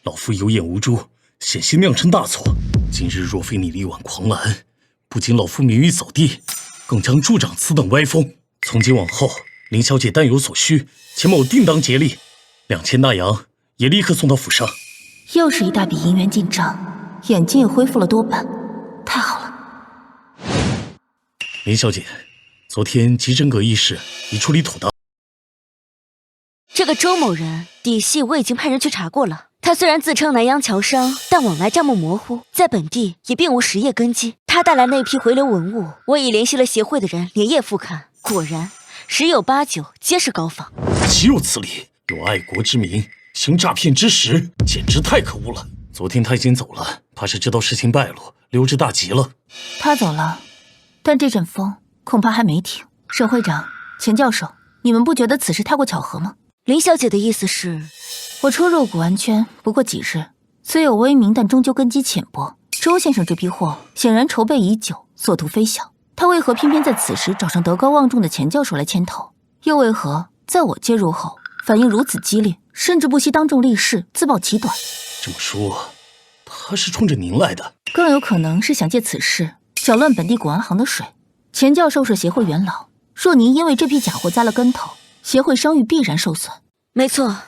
老夫有眼无珠，险些酿成大错。今日若非你力挽狂澜，不仅老夫名誉扫地，更将助长此等歪风。从今往后，林小姐但有所需，钱某定当竭力。2000大洋也立刻送到府上。又是一大笔银元进账，眼睛也恢复了多半，太好了。林小姐，昨天急诊阁一事已处理妥当。这个周某人底细我已经派人去查过了。他虽然自称南洋侨商，但往来账目模糊，在本地也并无实业根基。他带来那批回流文物，我已联系了协会的人连夜复勘，果然10有89皆是高仿。岂有此理！有爱国之名行诈骗之实，简直太可恶了。昨天他已经走了，怕是知道事情败露，溜之大吉了。他走了，但这阵风恐怕还没停。沈会长、钱教授，你们不觉得此事太过巧合吗？林小姐的意思是，我初入古玩圈不过几日，虽有威名，但终究根基浅薄。周先生这批货显然筹备已久，所图非小。他为何偏偏在此时找上德高望重的钱教授来牵头？又为何在我介入后反应如此激烈，甚至不惜当众立誓自曝其短？这么说，他是冲着您来的？更有可能是想借此事搅乱本地古玩行的水。钱教授是协会元老，若您因为这批假货栽了跟头，协会声誉必然受损。没错，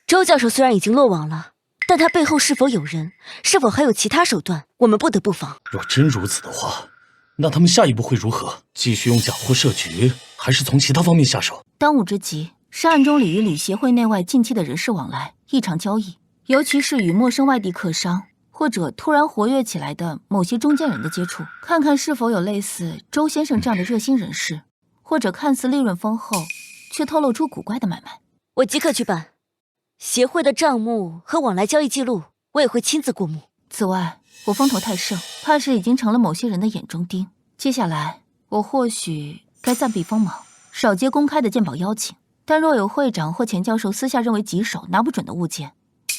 周教授虽然已经落网了，但他背后是否有人，是否还有其他手段，我们不得不防。若真如此的话，那他们下一步会如何？继续用假货设局，还是从其他方面下手？当务之急是暗中理一理协会内外近期的人事往来、异常交易，尤其是与陌生外地客商或者突然活跃起来的某些中间人的接触，看看是否有类似周先生这样的热心人士，或者看似利润丰厚却透露出古怪的买卖。我即刻去办。协会的账目和往来交易记录，我也会亲自过目。此外，我风头太盛，怕是已经成了某些人的眼中钉。接下来，我或许该暂避锋芒，少接公开的鉴宝邀请。但若有会长或钱教授私下认为棘手、拿不准的物件，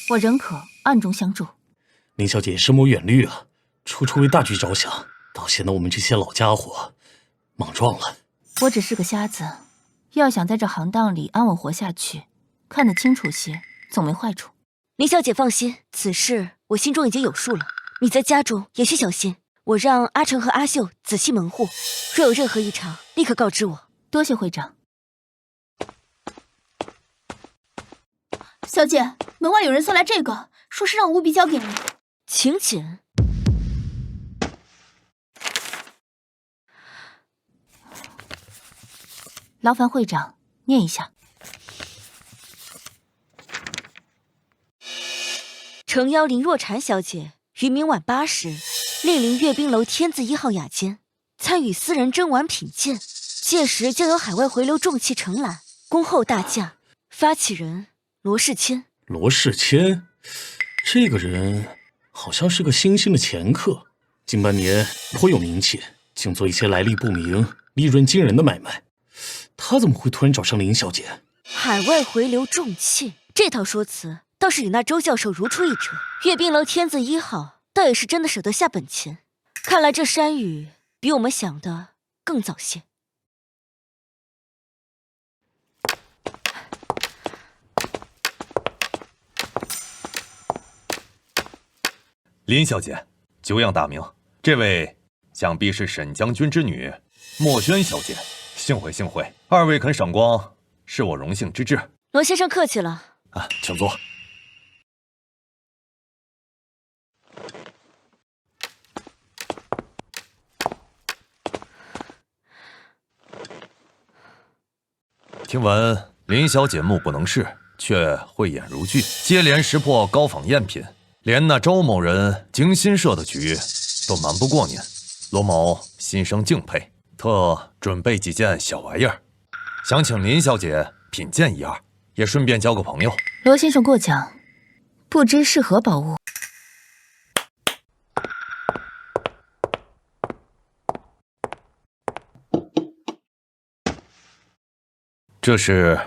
我仍可暗中相助。林小姐深谋远虑啊，处处为大局着想，倒显得我们这些老家伙莽撞了。我只是个瞎子，要想在这行当里安稳活下去，看得清楚些，总没坏处。林小姐放心，此事我心中已经有数了。你在家中也需小心，我让阿成和阿秀仔细门户，若有任何异常，立刻告知我。多谢会长。小姐，门外有人送来这个，说是让我务必交给您。请柬。劳烦会长念一下。诚邀林若禅小姐于明晚8时莅临阅兵楼天字1号雅间，参与私人珍玩品鉴。届时将有海外回流重器承揽，恭候大驾。发起人罗世谦。罗世谦，这个人好像是个新兴的掮客，近半年颇有名气，竟做一些来历不明、利润惊人的买卖。他怎么会突然找上林小姐？海外回流重器，这套说辞倒是与那周教授如出一辙。阅兵楼天字1号倒也是真的舍得下本钱，看来这山雨比我们想的更早些。林小姐，久仰大名。这位想必是沈将军之女墨轩小姐，幸会幸会。二位肯赏光，是我荣幸之至。罗先生客气了。啊，请坐。听闻林小姐目不能视，却慧眼如炬，接连识破高仿赝品。连那周某人精心设的局都瞒不过您，罗某心生敬佩，特准备几件小玩意儿，想请林小姐品鉴一二，也顺便交个朋友。罗先生过奖，不知是何宝物？这是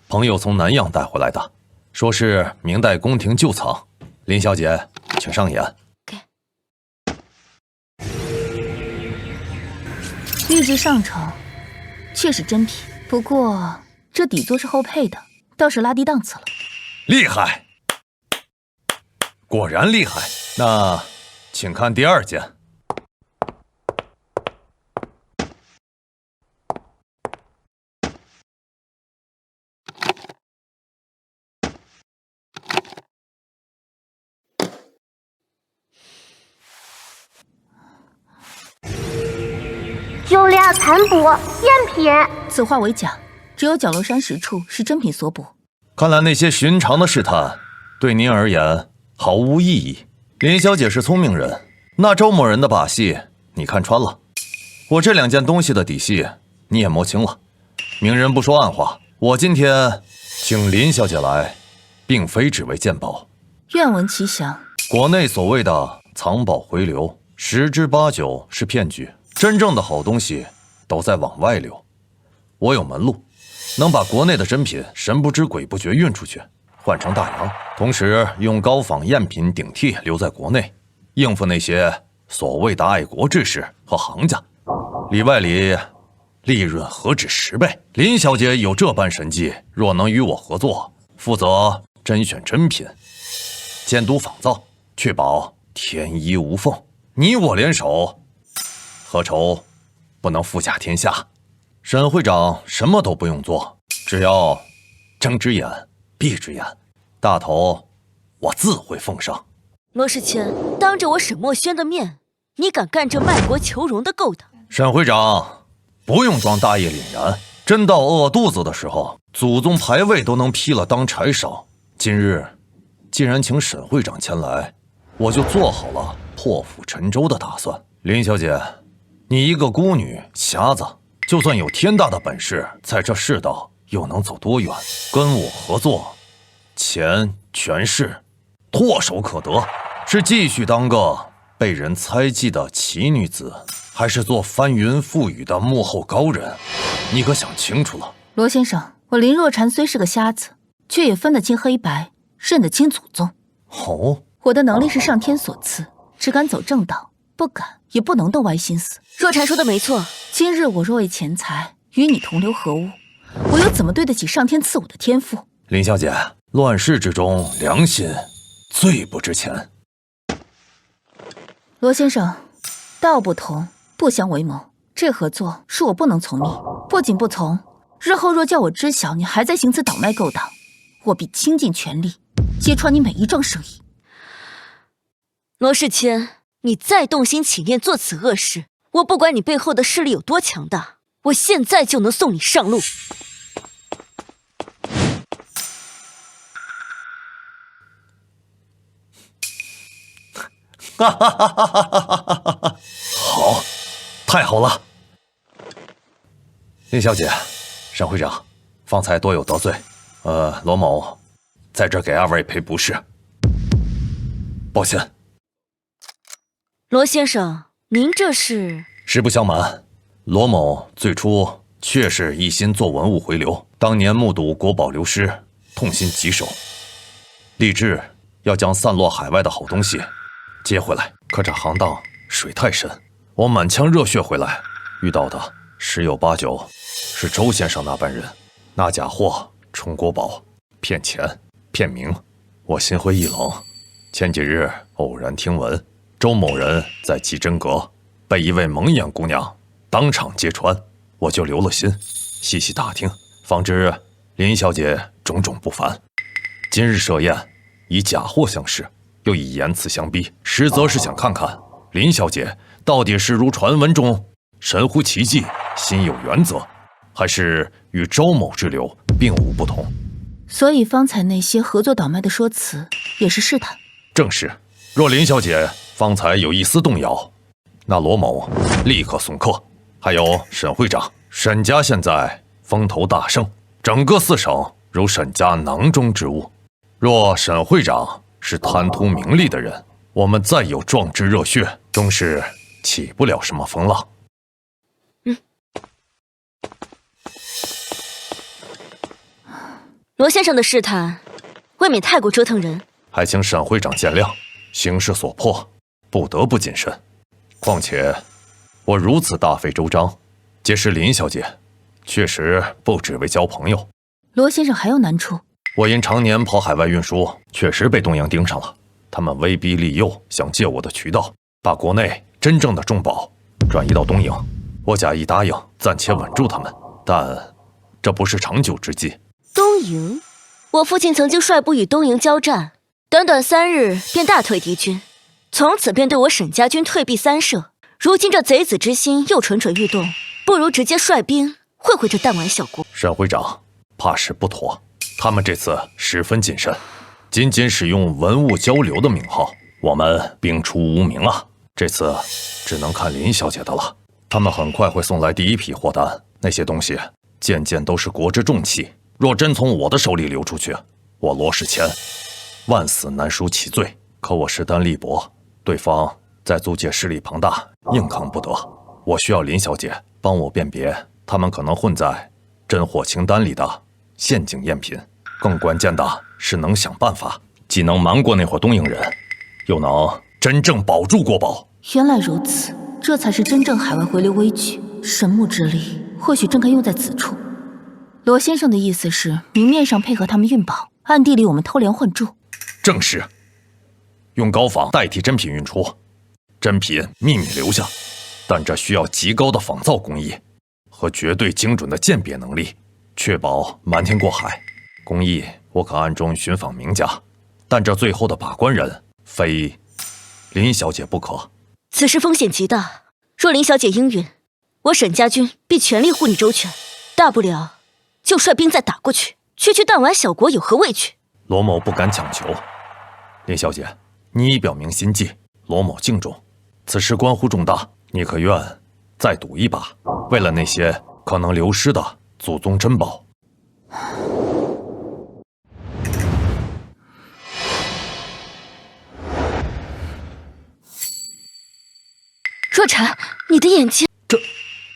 朋友从南阳带回来的，说是明代宫廷旧藏。林小姐，请上眼。玉质上乘，确是真品，不过这底座是后配的，倒是拉低档次了。厉害，果然厉害。那请看第二件。酒料残补，赝品。此话为假，只有角落山石处是真品所补。看来那些寻常的试探，对您而言毫无意义。林小姐是聪明人，那周某人的把戏你看穿了，我这两件东西的底细你也摸清了。明人不说暗话，我今天请林小姐来，并非只为鉴宝。愿闻其详。国内所谓的藏宝回流，10之8九是骗局。真正的好东西都在往外流，我有门路，能把国内的真品神不知鬼不觉运出去，换成大洋，同时用高仿赝品顶替留在国内，应付那些所谓的爱国志士和行家，里外里利润何止10倍。林小姐有这般神技，若能与我合作，负责甄选真品，监督仿造，确保天衣无缝，你我联手，何愁不能富甲天下？沈会长什么都不用做，只要睁只眼闭只眼，大头我自会奉上。罗世谦，当着我沈墨轩的面，你敢干这卖国求荣的勾当？沈会长不用装大义凛然，真到饿肚子的时候，祖宗牌位都能劈了当柴烧。今日既然请沈会长前来，我就做好了破釜沉舟的打算。林小姐，你一个孤女瞎子，就算有天大的本事，在这世道又能走多远？跟我合作，钱权势唾手可得，是继续当个被人猜忌的奇女子，还是做翻云覆雨的幕后高人？你可想清楚了。罗先生，我林若禅虽是个瞎子，却也分得清黑白，认得清祖宗。哦，我的能力是上天所赐，只敢走正道，不敢也不能动歪心思。若禅说的没错，今日我若为钱财与你同流合污，我又怎么对得起上天赐我的天赋？林小姐，乱世之中，良心最不值钱。罗先生，道不同，不相为谋。这合作是我不能从命，不仅不从，日后若叫我知晓你还在行此倒卖勾当，我必倾尽全力揭穿你每一桩生意。罗世谦，你再动心起念做此恶事，我不管你背后的势力有多强大，我现在就能送你上路。哈哈哈哈哈哈！好，太好了。林小姐，沈会长，方才多有得罪，罗某在这给二位赔不是，抱歉。罗先生，您这是？实不相瞒，罗某最初确是一心做文物回流，当年目睹国宝流失，痛心疾首，立志要将散落海外的好东西接回来。可这行当水太深，我满腔热血回来，遇到的十有八九是周先生那般人，拿假货充国宝，骗钱骗名。我心灰意冷。前几日偶然听闻周某人在基真阁被一位蒙眼姑娘当场揭穿，我就留了心，细细打听，方知林小姐种种不凡。今日设宴，以假货相示，又以言辞相逼，实则是想看看林小姐到底是如传闻中神乎其技，心有原则，还是与周某之流并无不同。所以方才那些合作倒卖的说辞也是试探。正是，若林小姐方才有一丝动摇，那罗某立刻送客。还有沈会长，沈家现在风头大盛，整个四省如沈家囊中之物。若沈会长是贪图名利的人，我们再有壮志热血，终是起不了什么风浪。罗先生的试探，未免太过折腾人，还请沈会长见谅，形势所迫，不得不谨慎。况且我如此大费周章结识林小姐，确实不只为交朋友。罗先生还有难处？我因常年跑海外运输，确实被东洋盯上了。他们威逼利诱，想借我的渠道，把国内真正的重宝转移到东瀛。我假意答应，暂且稳住他们，但这不是长久之计。东瀛，我父亲曾经率部与东瀛交战，短短3日便大退敌军，从此便对我沈家军退避三舍。如今这贼子之心又蠢蠢欲动，不如直接率兵会会这弹丸小国。沈会长，怕是不妥。他们这次十分谨慎，仅仅使用文物交流的名号，我们兵出无名啊！这次只能看林小姐的了。他们很快会送来第一批货单，那些东西件件都是国之重器，若真从我的手里流出去，我罗世谦万死难赎其罪。可我势单力薄，对方在租界势力庞大，硬扛不得。我需要林小姐帮我辨别他们可能混在真货清单里的陷阱赝品。更关键的是能想办法，既能瞒过那伙东瀛人，又能真正保住国宝。原来如此，这才是真正海外回流危局。神木之力或许正该用在此处。罗先生的意思是，明面上配合他们运宝，暗地里我们偷梁换柱。正是，用高仿代替真品运出，真品秘密留下，但这需要极高的仿造工艺和绝对精准的鉴别能力，确保瞒天过海。工艺我可暗中寻访名家，但这最后的把关人非林小姐不可。此事风险极大，若林小姐应允，我沈家军必全力护你周全，大不了就率兵再打过去。区弹丸小国有何畏惧？罗某不敢强求。林小姐，你已表明心迹，罗某敬重。此事关乎重大，你可愿再赌一把？为了那些可能流失的祖宗珍宝。若禅，你的眼睛……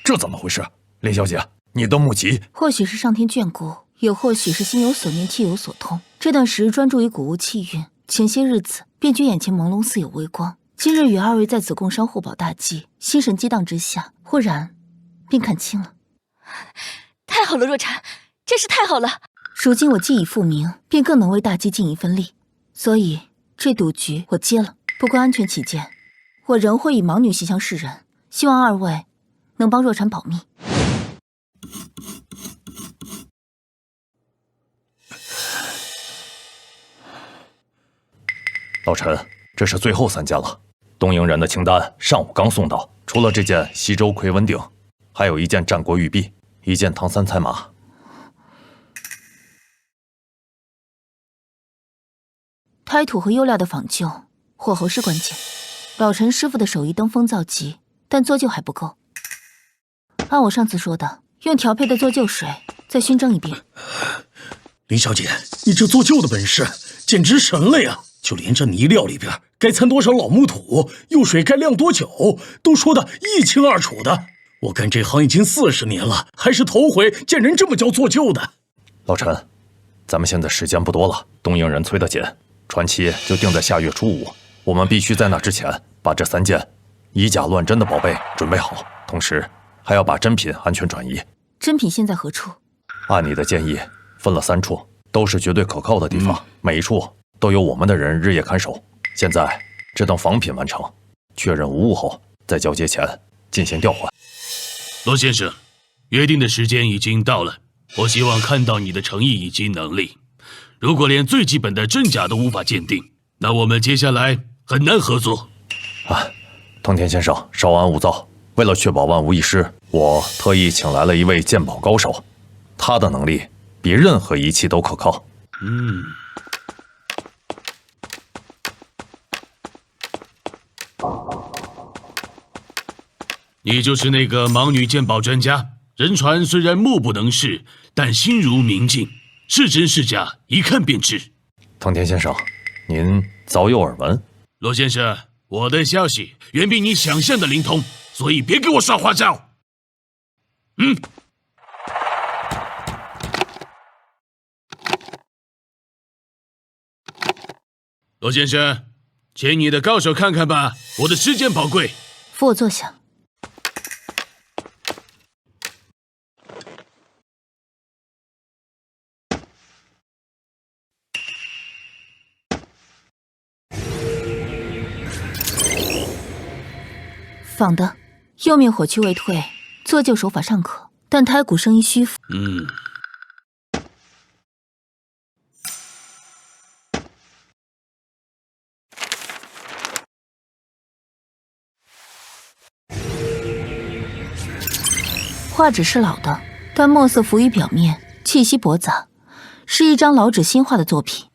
这怎么回事？林小姐，你的目疾……或许是上天眷顾，也或许是心有所念，气有所通。这段时日专注于古物气运，前些日子便觉眼前朦胧似有微光。今日与二位在此共商互保大计，心神激荡之下，忽然便看清了。太好了，若禅，真是太好了！如今我既已复明，便更能为大计尽一份力，所以这赌局我接了。不过安全起见，我仍会以盲女形象示人，希望二位能帮若禅保密。老陈，这是最后3件了。东瀛人的清单上午刚送到，除了这件西周奎文鼎，还有1件战国玉璧，1件唐三彩马。胎土和优料的仿旧，火候是关键。老陈师傅的手艺登峰造极，但做旧还不够。按我上次说的，用调配的做旧水再熏蒸一遍。林小姐，你这做旧的本事简直神了呀！就连这泥料里边该掺多少老木土，釉水该晾多久，都说得一清二楚的。我干这行已经40年了，还是头回见人这么教做旧的。老陈，咱们现在时间不多了，东瀛人催得紧，传期就定在下月初5，我们必须在那之前把这3件以假乱真的宝贝准备好，同时还要把珍品安全转移。珍品现在何处？按你的建议，分了3处，都是绝对可靠的地方，每一处都有我们的人日夜看守。现在这等仿品完成，确认无误后，在交接前进行调换。罗先生，约定的时间已经到了，我希望看到你的诚意以及能力。如果连最基本的真假都无法鉴定，那我们接下来很难合作。藤田先生，稍安勿躁。为了确保万无一失，我特意请来了一位鉴宝高手，他的能力比任何仪器都可靠。你就是那个盲女鉴宝专家，人传虽然目不能视，但心如明镜，是真是假一看便知。藤田先生，您早有耳闻。罗先生，我的消息远比你想象的灵通，所以别给我耍花招。罗先生，请你的高手看看吧，我的时间宝贵。扶我坐下。仿的，右面火气未退，做旧手法尚可，但胎骨生一虚浮。画纸是老的，但墨色浮于表面，气息驳杂，是一张老纸新画的作品。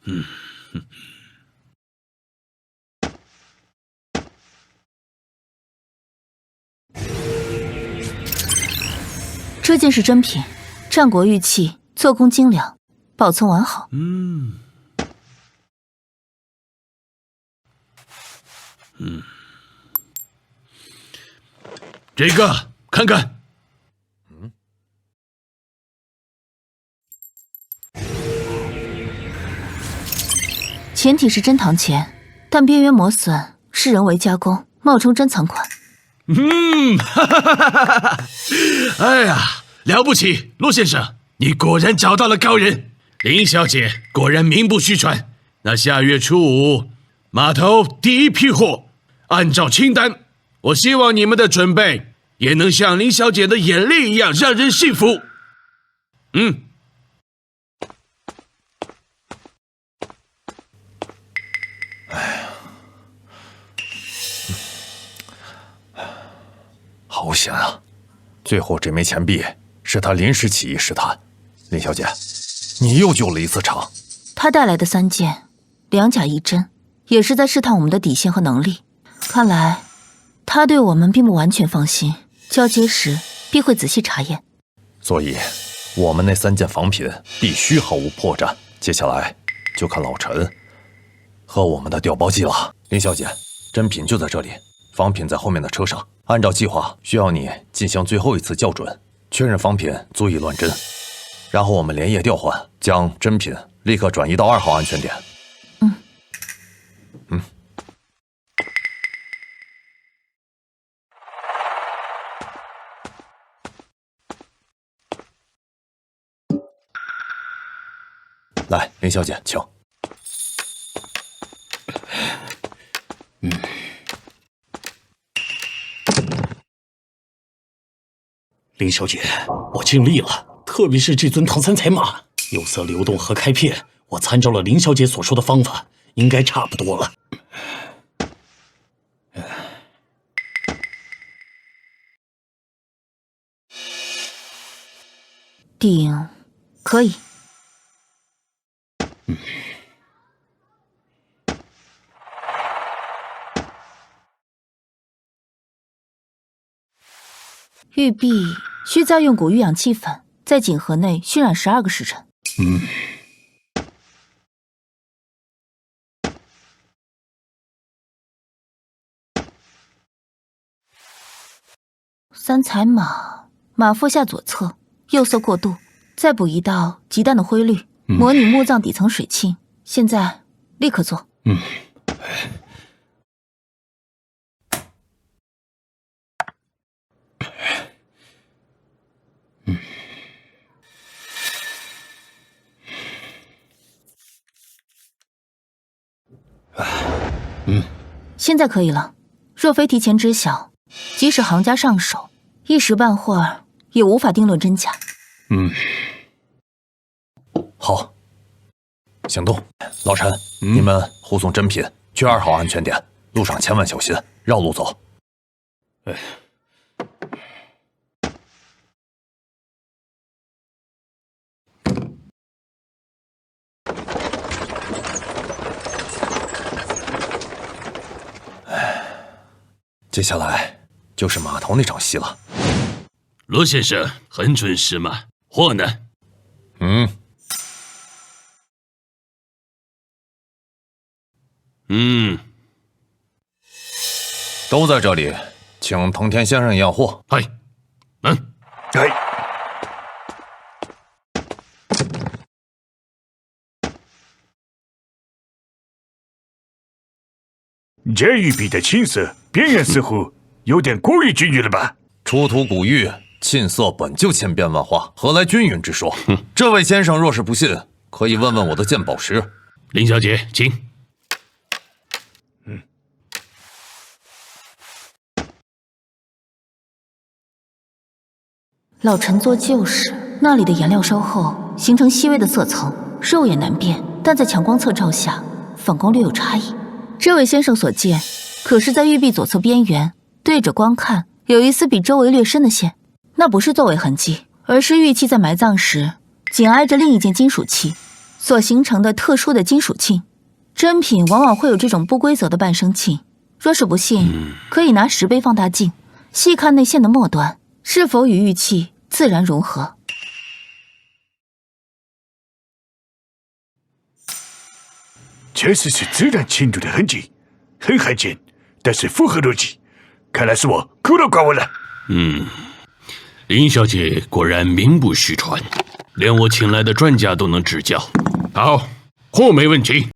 这件是真品，战国玉器，做工精良，保存完好。这个看看。前体是真唐钱，但边缘磨损，是人为加工，冒充珍藏款。哎呀，了不起，罗先生，你果然找到了高人。林小姐果然名不虚传。那下月初5，码头第一批货，按照清单，我希望你们的准备也能像林小姐的眼力一样让人信服。好险啊！最后这枚钱币是他临时起意试探。林小姐，你又救了一次场。他带来的3件，2假1真，也是在试探我们的底线和能力。看来他对我们并不完全放心，交接时必会仔细查验。所以，我们那3件仿品必须毫无破绽。接下来就看老陈和我们的调包计了。林小姐，真品就在这里，仿品在后面的车上。按照计划，需要你进行最后一次校准，确认仿品足以乱真，然后我们连夜调换，将真品立刻转移到2号安全点。来，林小姐，请。林小姐，我尽力了，特别是这尊唐三彩马，釉色流动和开片，我参照了林小姐所说的方法，应该差不多了。顶，可以。玉璧需再用古玉氧气粉在锦盒内熏染12个时辰。三彩马，马腹下左侧，右色过渡，再补一道极淡的灰绿，模拟墓葬底层水沁。现在立刻做。现在可以了。若非提前知晓，即使行家上手，一时半会儿也无法定论真假。好，行动。老陈，你们护送珍品去2号安全点，路上千万小心，绕路走。接下来就是码头那场戏了。罗先生很准时嘛，货呢？都在这里，请藤田先生验货。嗨，这玉璧的青色边缘似乎有点过于均匀了吧？出土古玉，沁色本就千变万化，何来均匀之说？这位先生若是不信，可以问问我的鉴宝石。林小姐，请。老陈做旧时，那里的颜料稍厚，形成细微的色层，肉眼难辨，但在强光侧照下，反光略有差异。这位先生所见，可是在玉璧左侧边缘对着光看，有一丝比周围略深的线，那不是作为痕迹，而是玉器在埋葬时紧挨着另一件金属器所形成的特殊的金属沁。珍品往往会有这种不规则的半生沁，若是不信，可以拿10倍放大镜细看内线的末端是否与玉器自然融合。确实是自然侵入的痕迹，很罕见，但是符合逻辑。看来是我孤陋寡闻了。林小姐果然名不虚传，连我请来的专家都能指教。好，货没问题。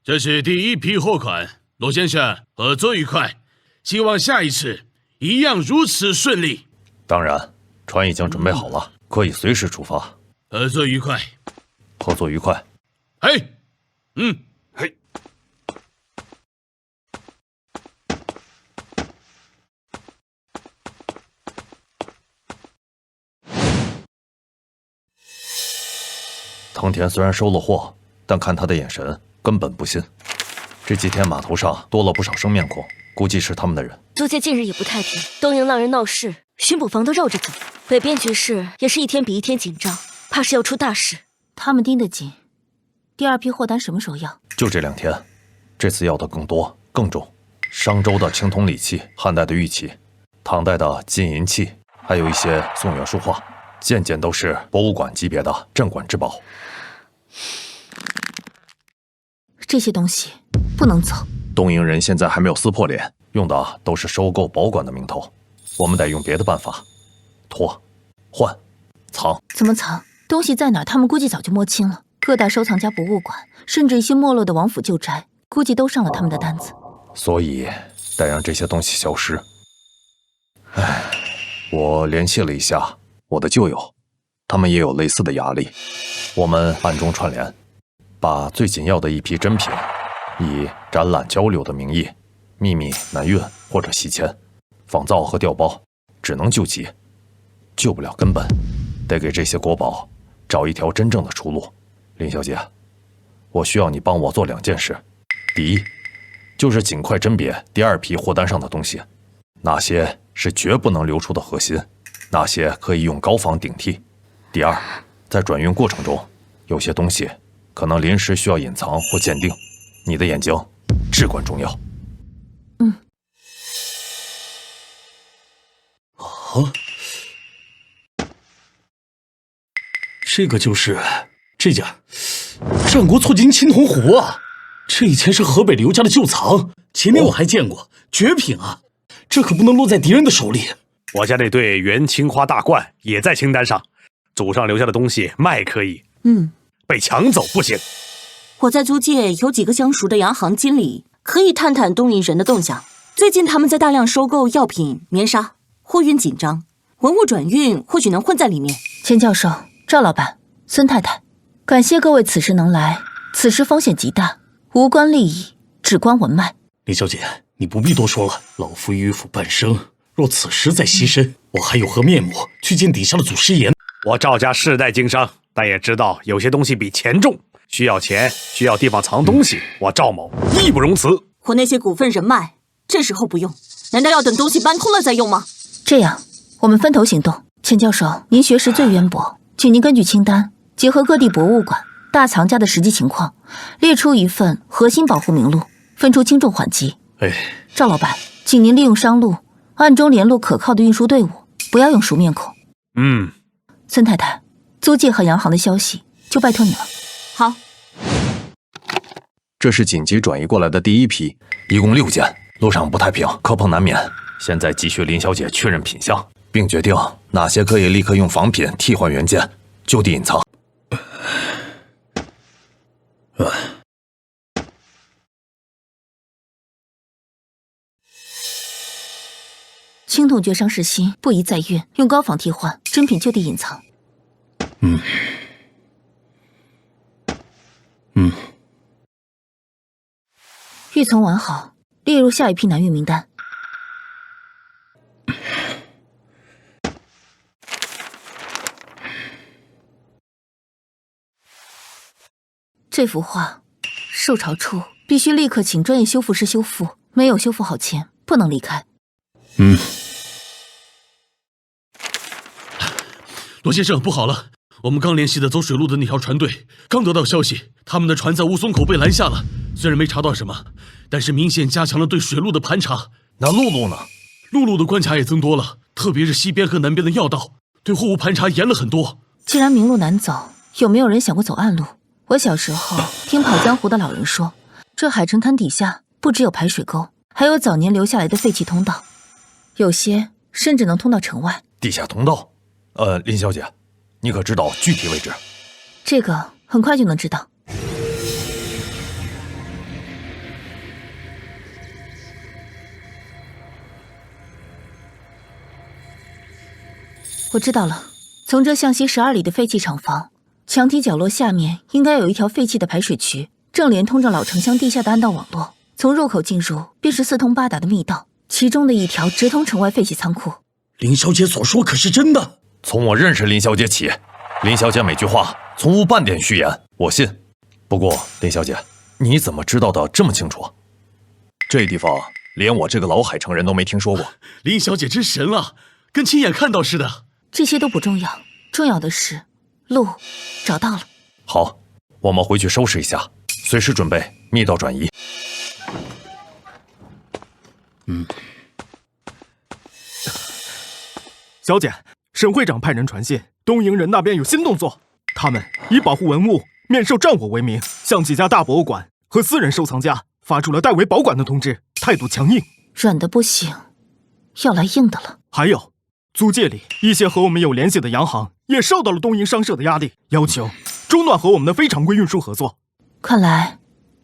这是第1批货款，罗先生合作愉快，希望下一次一样如此顺利。当然，船已经准备好了，可以随时出发。合作愉快，合作愉快。嘿，藤田虽然收了货，但看他的眼神，根本不信。这几天码头上多了不少生面孔，估计是他们的人。租界近日也不太平，东营浪人闹事，巡捕房都绕着走。北边局势也是一天比一天紧张，怕是要出大事。他们盯得紧。第2批货单什么时候要？就这2天。这次要的更多更重，商周的青铜礼器，汉代的玉器，唐代的金银器，还有一些宋元书画，件件都是博物馆级别的镇馆之宝。这些东西不能走。东瀛人现在还没有撕破脸，用的都是收购保管的名头，我们得用别的办法，拖、换、藏。怎么藏？东西在哪儿？他们估计早就摸清了。各大收藏家、博物馆，甚至一些没落的王府旧宅，估计都上了他们的单子。所以得让这些东西消失。我联系了一下我的旧友，他们也有类似的压力。我们暗中串联，把最紧要的一批珍品，以展览交流的名义，秘密南运或者西迁，仿造和调包，只能救急，救不了根本。得给这些国宝找一条真正的出路。林小姐，我需要你帮我做2件事。第一，就是尽快甄别第2批货单上的东西，哪些是绝不能流出的核心，哪些可以用高仿顶替。第二，在转运过程中，有些东西可能临时需要隐藏或鉴定，你的眼睛至关重要。这个就是这家战国错金青铜壶啊！这以前是河北刘家的旧藏，前年我还见过，绝品啊！这可不能落在敌人的手里。我家那对原青花大罐也在清单上，祖上留下的东西卖可以，被抢走不行。我在租界有几个相熟的洋行经理，可以探探东瀛人的动向。最近他们在大量收购药品、棉纱，货运紧张，文物转运或许能混在里面。钱教授、赵老板、孙太太，感谢各位此时能来，此时风险极大，无关利益，只关文脉。林小姐，你不必多说了，老夫迂腐半生，若此时再牺牲，我还有何面目去见底下的祖师爷？我赵家世代经商，但也知道有些东西比钱重，需要钱，需要地方藏东西，我赵某义不容辞。我那些股份人脉，这时候不用，难道要等东西搬空了再用吗？这样，我们分头行动。钱教授，您学识最渊博，请您根据清单，结合各地博物馆、大藏家的实际情况，列出一份核心保护名录，分出轻重缓急。赵老板，请您利用商路，暗中联络可靠的运输队伍，不要用熟面孔。孙太太，租界和洋行的消息就拜托你了。好。这是紧急转移过来的第1批，一共6件，路上不太平，磕碰难免。现在急需林小姐确认品相，并决定哪些可以立刻用仿品替换原件，就地隐藏。青铜绝伤是新，不宜再运，用高仿替换，真品就地隐藏。预存完好，列入下一批南运名单。这幅画受潮处必须立刻请专业修复师修复，没有修复好前不能离开。罗先生，不好了！我们刚联系的走水路的那条船队，刚得到消息，他们的船在乌松口被拦下了。虽然没查到什么，但是明显加强了对水路的盘查。那陆路呢？陆路的关卡也增多了，特别是西边和南边的要道，对货物盘查严了很多。既然明路难走，有没有人想过走暗路？我小时候听跑江湖的老人说，这海城滩底下不只有排水沟，还有早年留下来的废弃通道，有些甚至能通到城外。地下通道？林小姐，你可知道具体位置？这个很快就能知道。我知道了，从这向西12里的废弃厂房，墙体角落下面应该有一条废弃的排水渠，正连通着老城乡地下的暗道网络。从入口进入便是4通8达的密道，其中的一条直通城外废弃仓库。林小姐所说可是真的？从我认识林小姐起，林小姐每句话从无半点虚言，我信。不过林小姐，你怎么知道的这么清楚？这地方连我这个老海城人都没听说过。林小姐真神了，跟亲眼看到似的。这些都不重要，重要的是路找到了。好，我们回去收拾一下，随时准备密道转移。小姐，沈会长派人传信，东瀛人那边有新动作，他们以保护文物免受战火为名，向几家大博物馆和私人收藏家发出了代为保管的通知，态度强硬。软的不行，要来硬的了。还有，租界里一些和我们有联系的洋行也受到了东瀛商社的压力，要求中断和我们的非常规运输合作。看来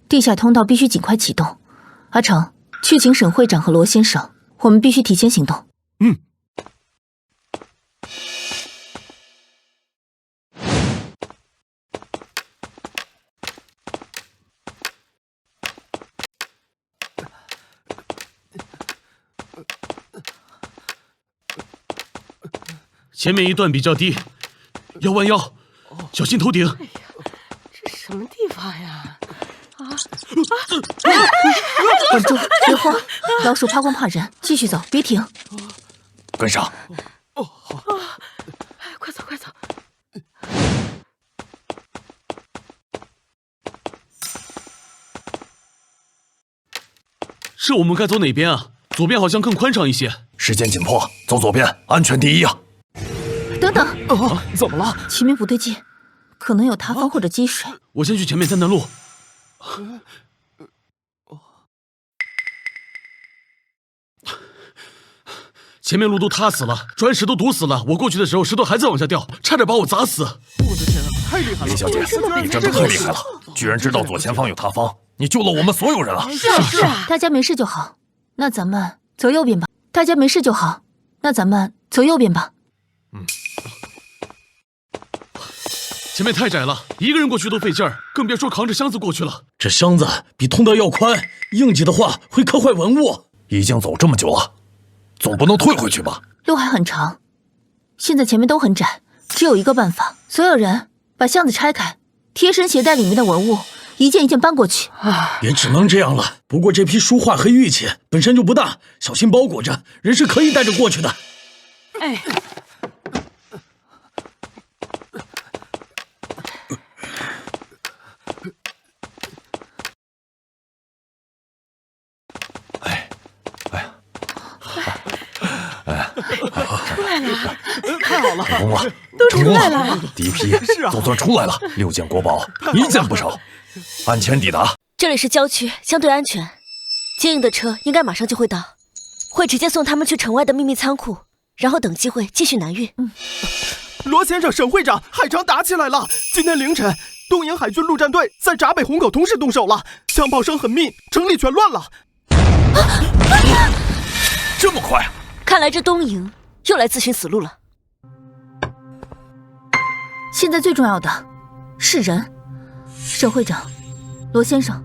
地下通道必须尽快启动。阿成，去请沈会长和罗先生，我们必须提前行动。前面一段比较低，要弯腰，小心头顶。哎呀，这什么地方呀？稳住，别慌，老鼠怕光怕人，继续走，别停。跟上。哦，好。快走，快走。是我们该走哪边啊？左边好像更宽敞一些。时间紧迫，走左边，安全第一啊！等等，怎么了？前面不对劲，可能有塌方或者积水。我先去前面探探路。前面路都塌死了，砖石都堵死了。我过去的时候，石头还在往下掉，差点把我砸死。我的天啊，太厉害了！林小姐，你真的太厉害了，居然知道左前方有塌方，你救了我们所有人啊！是啊，大家没事就好。那咱们走右边吧。大家没事就好。那咱们走右边吧。前面太窄了，一个人过去都费劲儿，更别说扛着箱子过去了。这箱子比通道要宽，硬挤的话会磕坏文物。已经走这么久了，总不能退回去吧？路还很长，现在前面都很窄，只有一个办法，所有人把箱子拆开，贴身携带里面的文物，一件一件搬过去。也只能这样了。不过这批书画和玉器本身就不大，小心包裹着，人是可以带着过去的。哎。出来了，太好了，成功了，都出来了。第一批总算出来了，6件国宝，1件不少，安全抵达。这里是郊区，相对安全，接应的车应该马上就会到，会直接送他们去城外的秘密仓库，然后等机会继续南运。罗先生、沈会长，海城打起来了！今天凌晨，东营海军陆战队在闸北虹口同时动手了，枪炮声很密，城里全乱了。这么快？看来这东营又来自寻死路了。现在最重要的是人。沈会长，罗先生，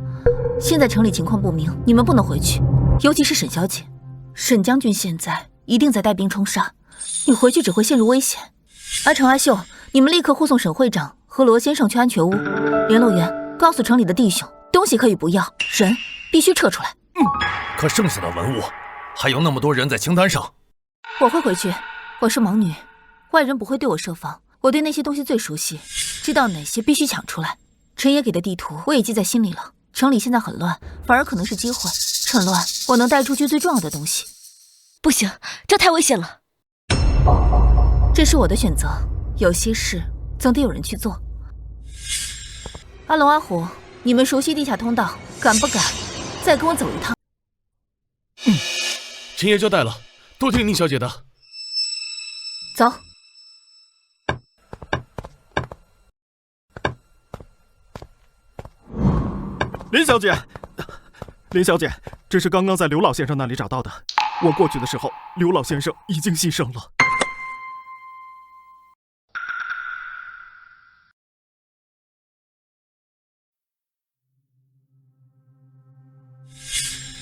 现在城里情况不明，你们不能回去，尤其是沈小姐。沈将军现在一定在带兵冲杀，你回去只会陷入危险。阿成、阿秀，你们立刻护送沈会长和罗先生去安全屋。联络员，告诉城里的弟兄，东西可以不要，人必须撤出来。可剩下的文物，还有那么多人在清单上。我会回去，我是盲女，外人不会对我设防。我对那些东西最熟悉，知道哪些必须抢出来。陈爷给的地图我也记在心里了。城里现在很乱，反而可能是机会。趁乱，我能带出去最重要的东西。不行，这太危险了。这是我的选择，有些事总得有人去做。阿龙、阿虎，你们熟悉地下通道，敢不敢再跟我走一趟？陈爷交代了，都听宁小姐的。走。林小姐，林小姐，这是刚刚在刘老先生那里找到的。我过去的时候，刘老先生已经牺牲了。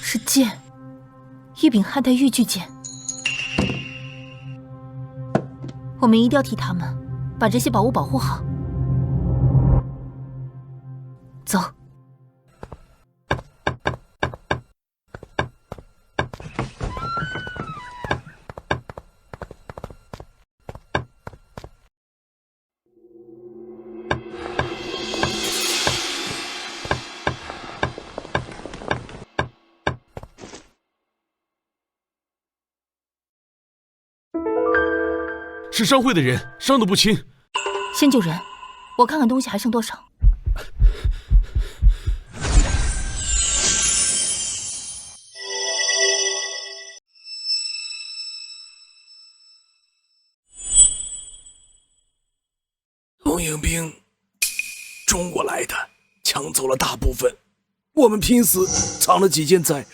是剑，一柄汉代玉巨剑。我们一定要替他们把这些宝物保护好。走。是商会的人，伤得不轻。先救人，我看看东西还剩多少。东营兵冲过来的，抢走了大部分，我们拼死藏了几件在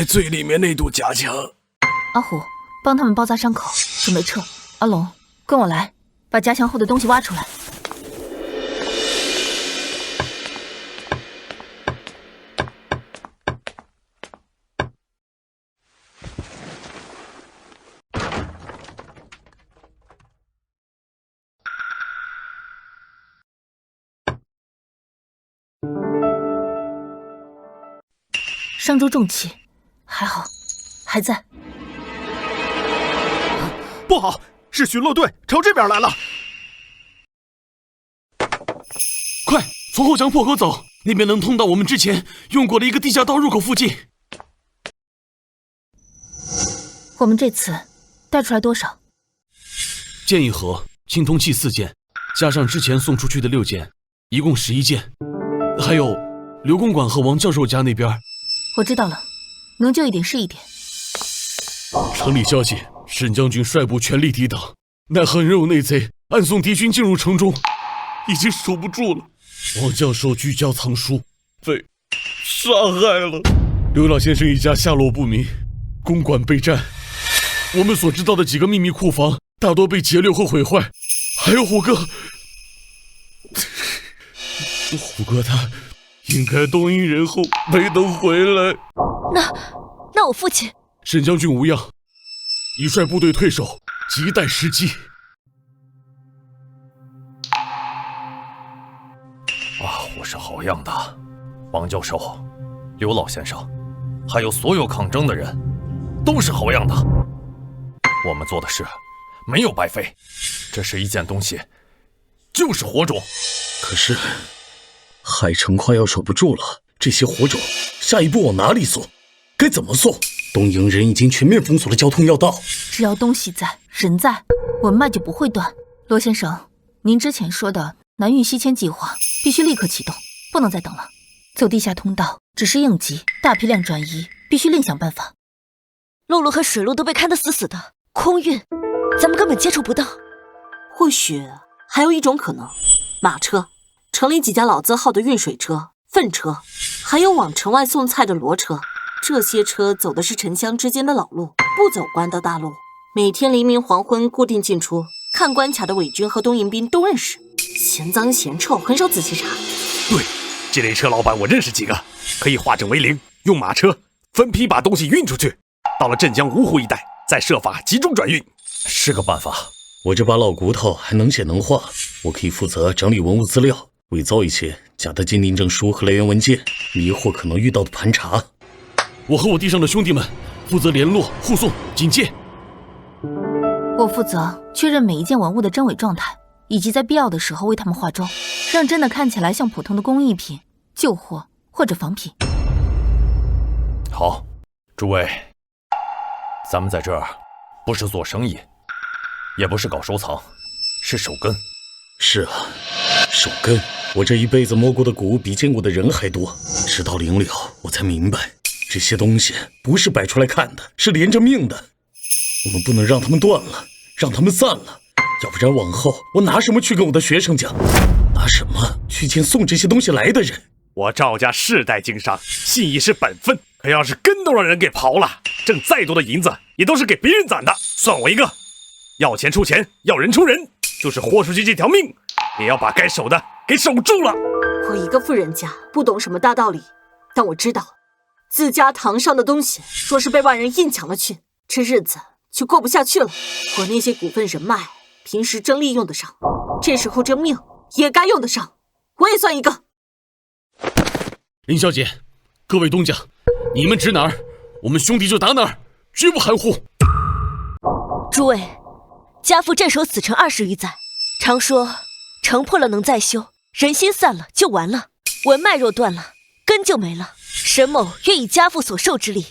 最里面那堵夹墙。阿虎，帮他们包扎伤口，准备撤。阿龙，跟我来，把夹墙后的东西挖出来。上周重器，还好，还在。不好，是巡逻队朝这边来了！快，从后墙破口走，那边能通到我们之前用过的一个地下道入口附近。我们这次带出来多少？剑一盒，青铜器4件，加上之前送出去的6件，一共11件。还有刘公馆和王教授家那边。我知道了，能救一点是一点。城里消息，沈将军率部全力抵挡，奈何仍有内贼暗送敌军进入城中，已经守不住了。王教授居家藏书，被杀害了。刘老先生一家下落不明，公馆被占。我们所知道的几个秘密库房大多被劫掠或毁坏，还有虎哥，虎哥他应该东瀛人后没能回来。那我父亲沈将军无恙，已率部队退守，亟待时机。我是好样的，王教授、刘老先生，还有所有抗争的人，都是好样的。我们做的事没有白费，这是一件东西，就是火种。可是海城快要守不住了，这些火种下一步往哪里送？该怎么送？东瀛人已经全面封锁了交通要道，只要东西在，人在，文脉就不会断。罗先生，您之前说的南运西迁计划必须立刻启动，不能再等了。走地下通道只是应急，大批量转移必须另想办法。陆路和水路都被看得死死的，空运咱们根本接触不到。或许还有一种可能，马车，城里几家老字号的运水车、粪车，还有往城外送菜的骡车。这些车走的是城乡之间的老路，不走官道大路。每天黎明黄昏固定进出，看关卡的伪军和东营兵都认识，嫌脏嫌臭很少仔细查。对，这类车老板我认识几个，可以化整为零，用马车分批把东西运出去，到了镇江芜湖一带再设法集中转运，是个办法。我这把老骨头还能写能画，我可以负责整理文物资料，伪造一些假的鉴定证书和来源文件，迷惑可能遇到的盘查。我和我地上的兄弟们负责联络、护送、警戒。我负责确认每一件文物的真伪状态，以及在必要的时候为它们化妆，让真的看起来像普通的工艺品、旧货或者仿品。好，诸位，咱们在这儿不是做生意，也不是搞收藏，是守根。是啊，守根。我这一辈子摸过的古物比见过的人还多，直到临了，我才明白，这些东西不是摆出来看的，是连着命的。我们不能让他们断了，让他们散了，要不然往后我拿什么去跟我的学生讲？拿什么去见送这些东西来的人？我赵家世代经商，信义是本分，可要是根都让人给刨了，挣再多的银子也都是给别人攒的。算我一个，要钱出钱，要人出人，就是豁出去这条命，也要把该守的给守住了。我一个富人家，不懂什么大道理，但我知道，自家堂上的东西，若是被外人硬抢了去，这日子就过不下去了。我那些股份人脉，平时争利用得上，这时候这命也该用得上，我也算一个。林小姐，各位东家，你们指哪儿，我们兄弟就打哪儿，绝不含糊。诸位，家父镇守此城20余载，常说城破了能再修，人心散了就完了，文脉若断了，根就没了。沈某愿以家父所受之力，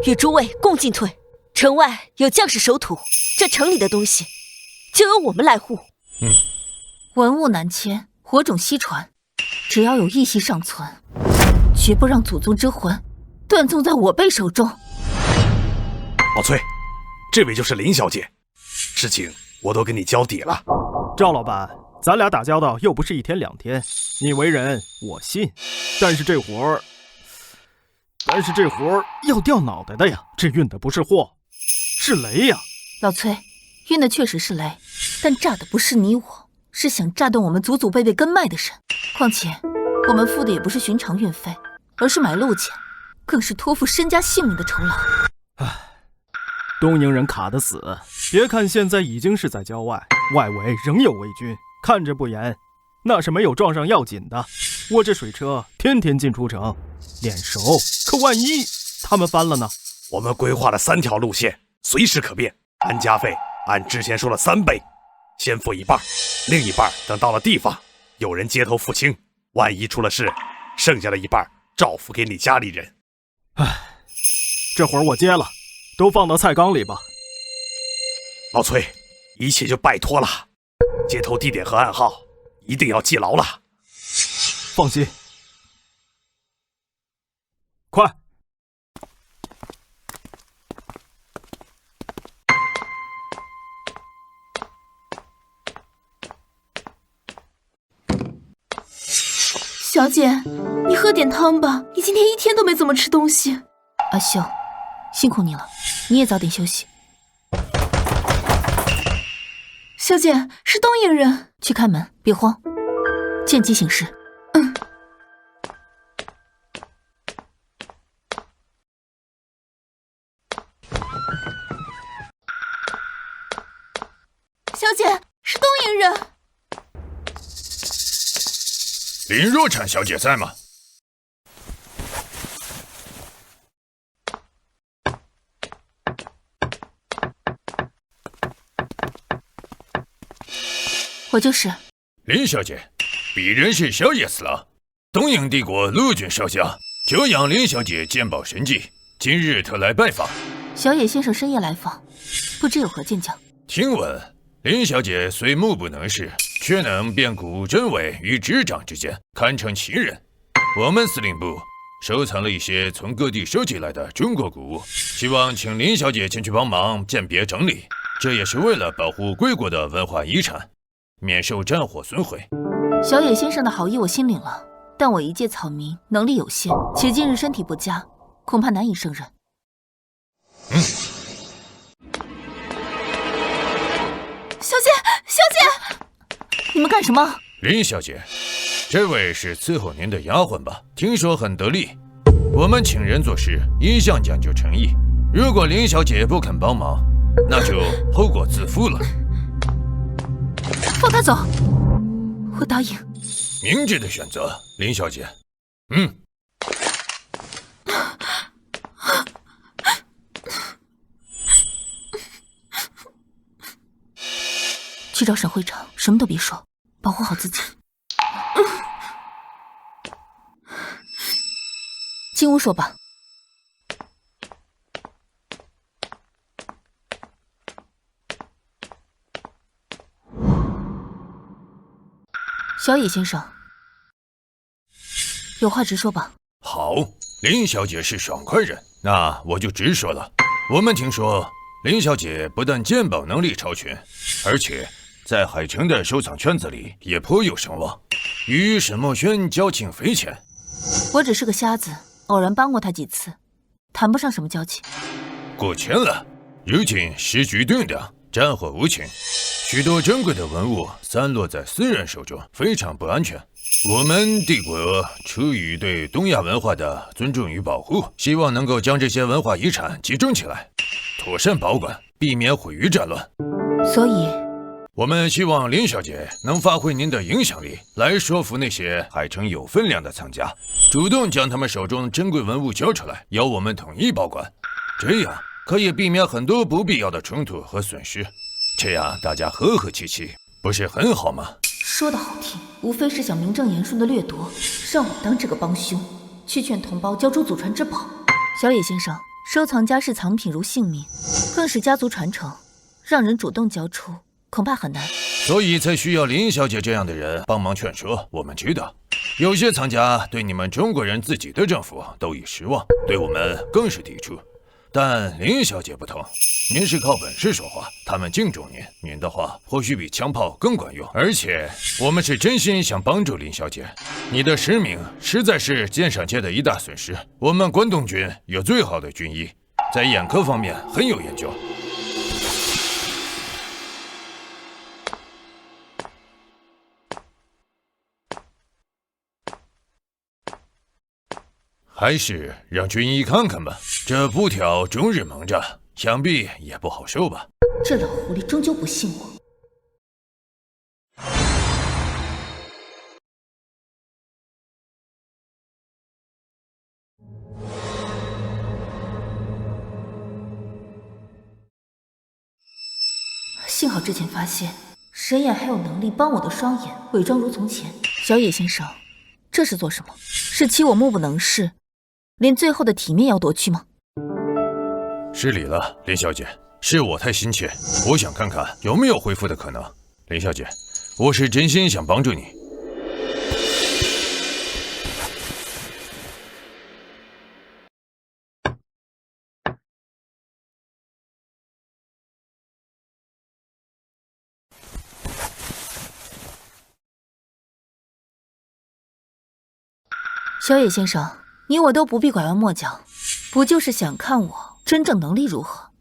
与诸位共进退。城外有将士守土，这城里的东西就由我们来护。文物南迁，火种西传，只要有一息尚存，绝不让祖宗之魂断送在我辈手中。老崔，这位就是林小姐，事情我都跟你交底了。赵老板，咱俩打交道又不是1天2天，你为人我信，但是这活儿要掉脑袋的呀，这运的不是货，是雷呀。老崔，运的确实是雷，但炸的不是你我，是想炸断我们祖祖辈辈根脉的人。况且我们付的也不是寻常运费，而是买路钱，更是托付身家性命的酬劳。东瀛人卡得死，别看现在已经是在郊外，外围仍有伪军，看着不严，那是没有撞上要紧的。我这水车天天进出城，脸熟。可万一他们翻了呢？我们规划了3条路线，随时可变。安家费按之前说的3倍，先付一半，另一半等到了地方，有人接头付清。万一出了事，剩下的一半照付给你家里人。唉，这活儿我接了，都放到菜缸里吧。老崔，一切就拜托了，接头地点和暗号一定要记牢了。放心。快！小姐，你喝点汤吧，你今天一天都没怎么吃东西。阿秀，辛苦你了，你也早点休息。小姐，是东瀛人。去开门，别慌，见机行事。小姐，是东瀛人。林若婵小姐在吗？我就是。林小姐，鄙人是小野四郎，东瀛帝国陆军少将，久仰林小姐鉴宝神技，今日特来拜访。小野先生深夜来访，不知有何见教？听闻林小姐虽目不能视，却能辨古真伪于执掌之间，堪称奇人。我们司令部收藏了一些从各地收集来的中国古物，希望请林小姐前去帮忙鉴别整理，这也是为了保护贵国的文化遗产，免受战火损毁。小野先生的好意我心领了，但我一介草民，能力有限，且近日身体不佳，恐怕难以胜任。小姐，小姐，你们干什么？林小姐，这位是伺候您的丫鬟吧？听说很得力。我们请人做事一向讲究诚意，如果林小姐不肯帮忙，那就后果自负了。放他走，我答应。明智的选择，林小姐。去找沈会长，什么都别说，保护好自己。进屋说吧。小野先生，有话直说吧。好，林小姐是爽快人，那我就直说了。我们听说林小姐不但鉴宝能力超群，而且在海城的收藏圈子里也颇有声望，与沈墨轩交情匪浅。我只是个瞎子，偶然帮过他几次，谈不上什么交情。过谦了，如今时局动荡，战火无情，许多珍贵的文物散落在私人手中，非常不安全。我们帝国出于对东亚文化的尊重与保护，希望能够将这些文化遗产集中起来，妥善保管，避免毁于战乱。所以我们希望林小姐能发挥您的影响力，来说服那些海城有分量的藏家，主动将他们手中的珍贵文物交出来，由我们统一保管。这样可以避免很多不必要的冲突和损失，这样大家和和气气，不是很好吗？说得好听，无非是想名正言顺的掠夺，让我当这个帮凶，去劝同胞交出祖传之宝。小野先生，收藏家视藏品如性命，更是家族传承，让人主动交出，恐怕很难。所以才需要林小姐这样的人帮忙劝说。我们知道，有些藏家对你们中国人自己的政府都已失望，对我们更是抵触。但林小姐不同，您是靠本事说话，他们敬重您，您的话或许比枪炮更管用。而且我们是真心想帮助林小姐，你的实名实在是鉴赏界的一大损失。我们关东军有最好的军医，在眼科方面很有研究。还是让军医看看吧，这布条终日蒙着，想必也不好受吧。这老狐狸终究不信我。幸好之前发现神眼还有能力帮我的双眼伪装如从前。小野先生，这是做什么？是欺我目不能视，连最后的体面要夺去吗？失礼了，林小姐，是我太心切，我想看看有没有恢复的可能。林小姐，我是真心想帮助你。小野先生，你我都不必拐弯抹角，不就是想看我真正能力如何？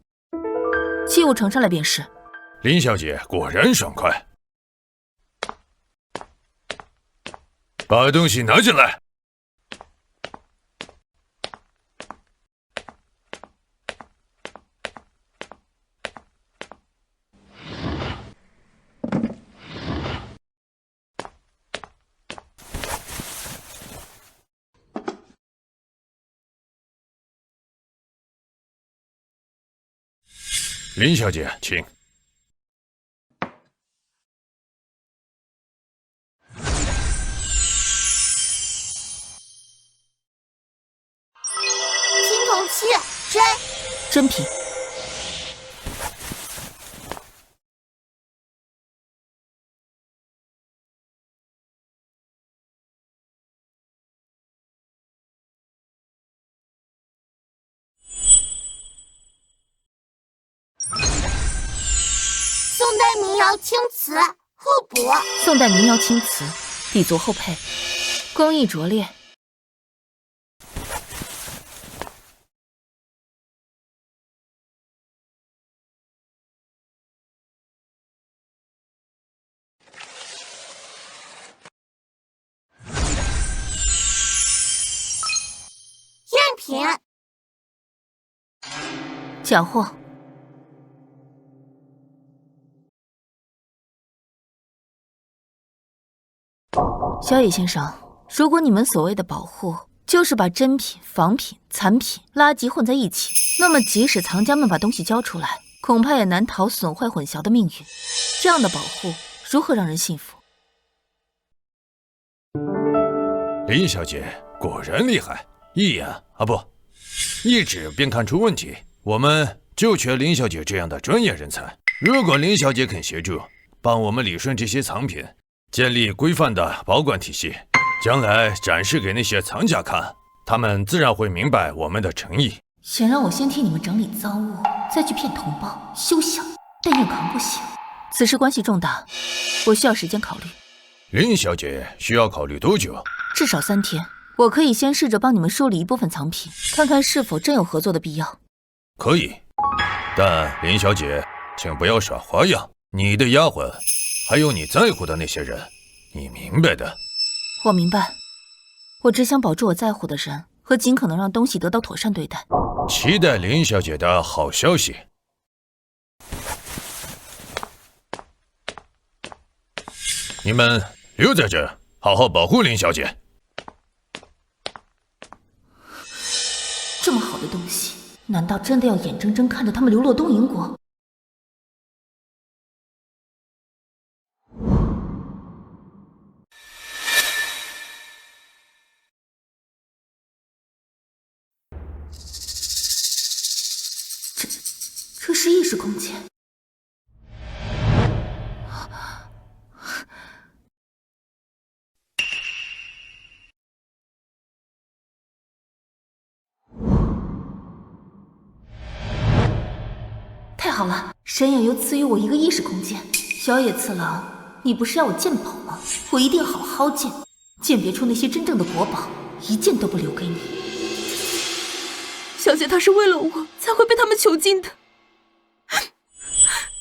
器物呈上来便是。林小姐果然爽快，把东西拿进来。林小姐，请。青铜器真品。宋代民谣青瓷互补。宋代民谣青瓷，底足后配，工艺拙劣。赝品。假货。小野先生，如果你们所谓的保护就是把真品、仿品、残品、垃圾混在一起，那么即使藏家们把东西交出来，恐怕也难逃损坏混淆的命运。这样的保护如何让人信服？林小姐果然厉害，一指便看出问题。我们就缺林小姐这样的专业人才。如果林小姐肯协助，帮我们理顺这些藏品，建立规范的保管体系，将来展示给那些藏家看，他们自然会明白我们的诚意。想让我先替你们整理赃物，再去骗同胞，休想！但硬扛不行，此事关系重大，我需要时间考虑。林小姐需要考虑多久？至少3天。我可以先试着帮你们梳理一部分藏品，看看是否真有合作的必要。可以，但林小姐，请不要耍花样。你的丫鬟，还有你在乎的那些人，你明白的。我明白，我只想保住我在乎的人，和尽可能让东西得到妥善对待。期待林小姐的好消息。你们留在这，好好保护林小姐。这么好的东西，难道真的要眼睁睁看着他们流落东瀛国？这是意识空间。太好了，神眼又赐予我一个意识空间。小野次郎，你不是要我鉴宝吗？我一定好好鉴，鉴别出那些真正的国宝，一件都不留给你。小姐她是为了我才会被他们囚禁的，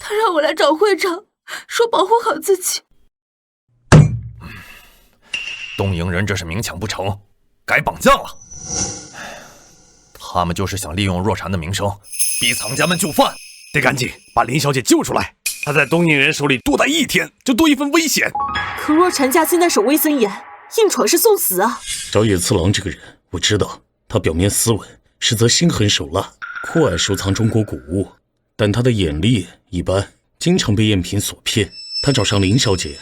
她让我来找会长，说保护好自己。东瀛人这是明抢不成，该绑架了。他们就是想利用若禅的名声，逼藏家们就范。得赶紧把林小姐救出来，她在东瀛人手里多待1天，就多一份危险。可若禅家现在守卫森严，硬闯是送死啊！小野次郎这个人，我知道，他表面斯文，实则心狠手辣，酷爱收藏中国古物，但他的眼力一般，经常被赝品所骗。他找上林小姐，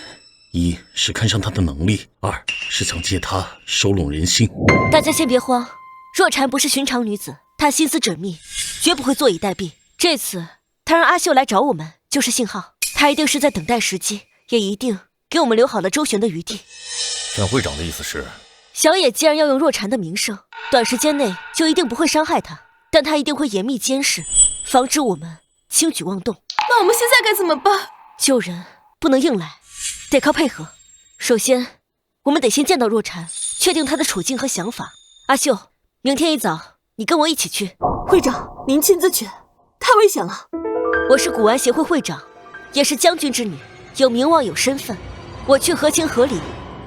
一是看上她的能力，二是想借她收拢人心。大家先别慌，若禅不是寻常女子，她心思缜密，绝不会坐以待毙。这次她让阿秀来找我们，就是信号，她一定是在等待时机，也一定给我们留好了周旋的余地。沈会长的意思是，小野既然要用若禅的名声，短时间内就一定不会伤害她，但她一定会严密监视，防止我们轻举妄动。那我们现在该怎么办？救人不能硬来，得靠配合。首先，我们得先见到若禅，确定她的处境和想法。阿秀，明天一早你跟我一起去。会长，您亲自去，太危险了。我是古玩协会会长，也是将军之女，有名望有身份，我去合情合理，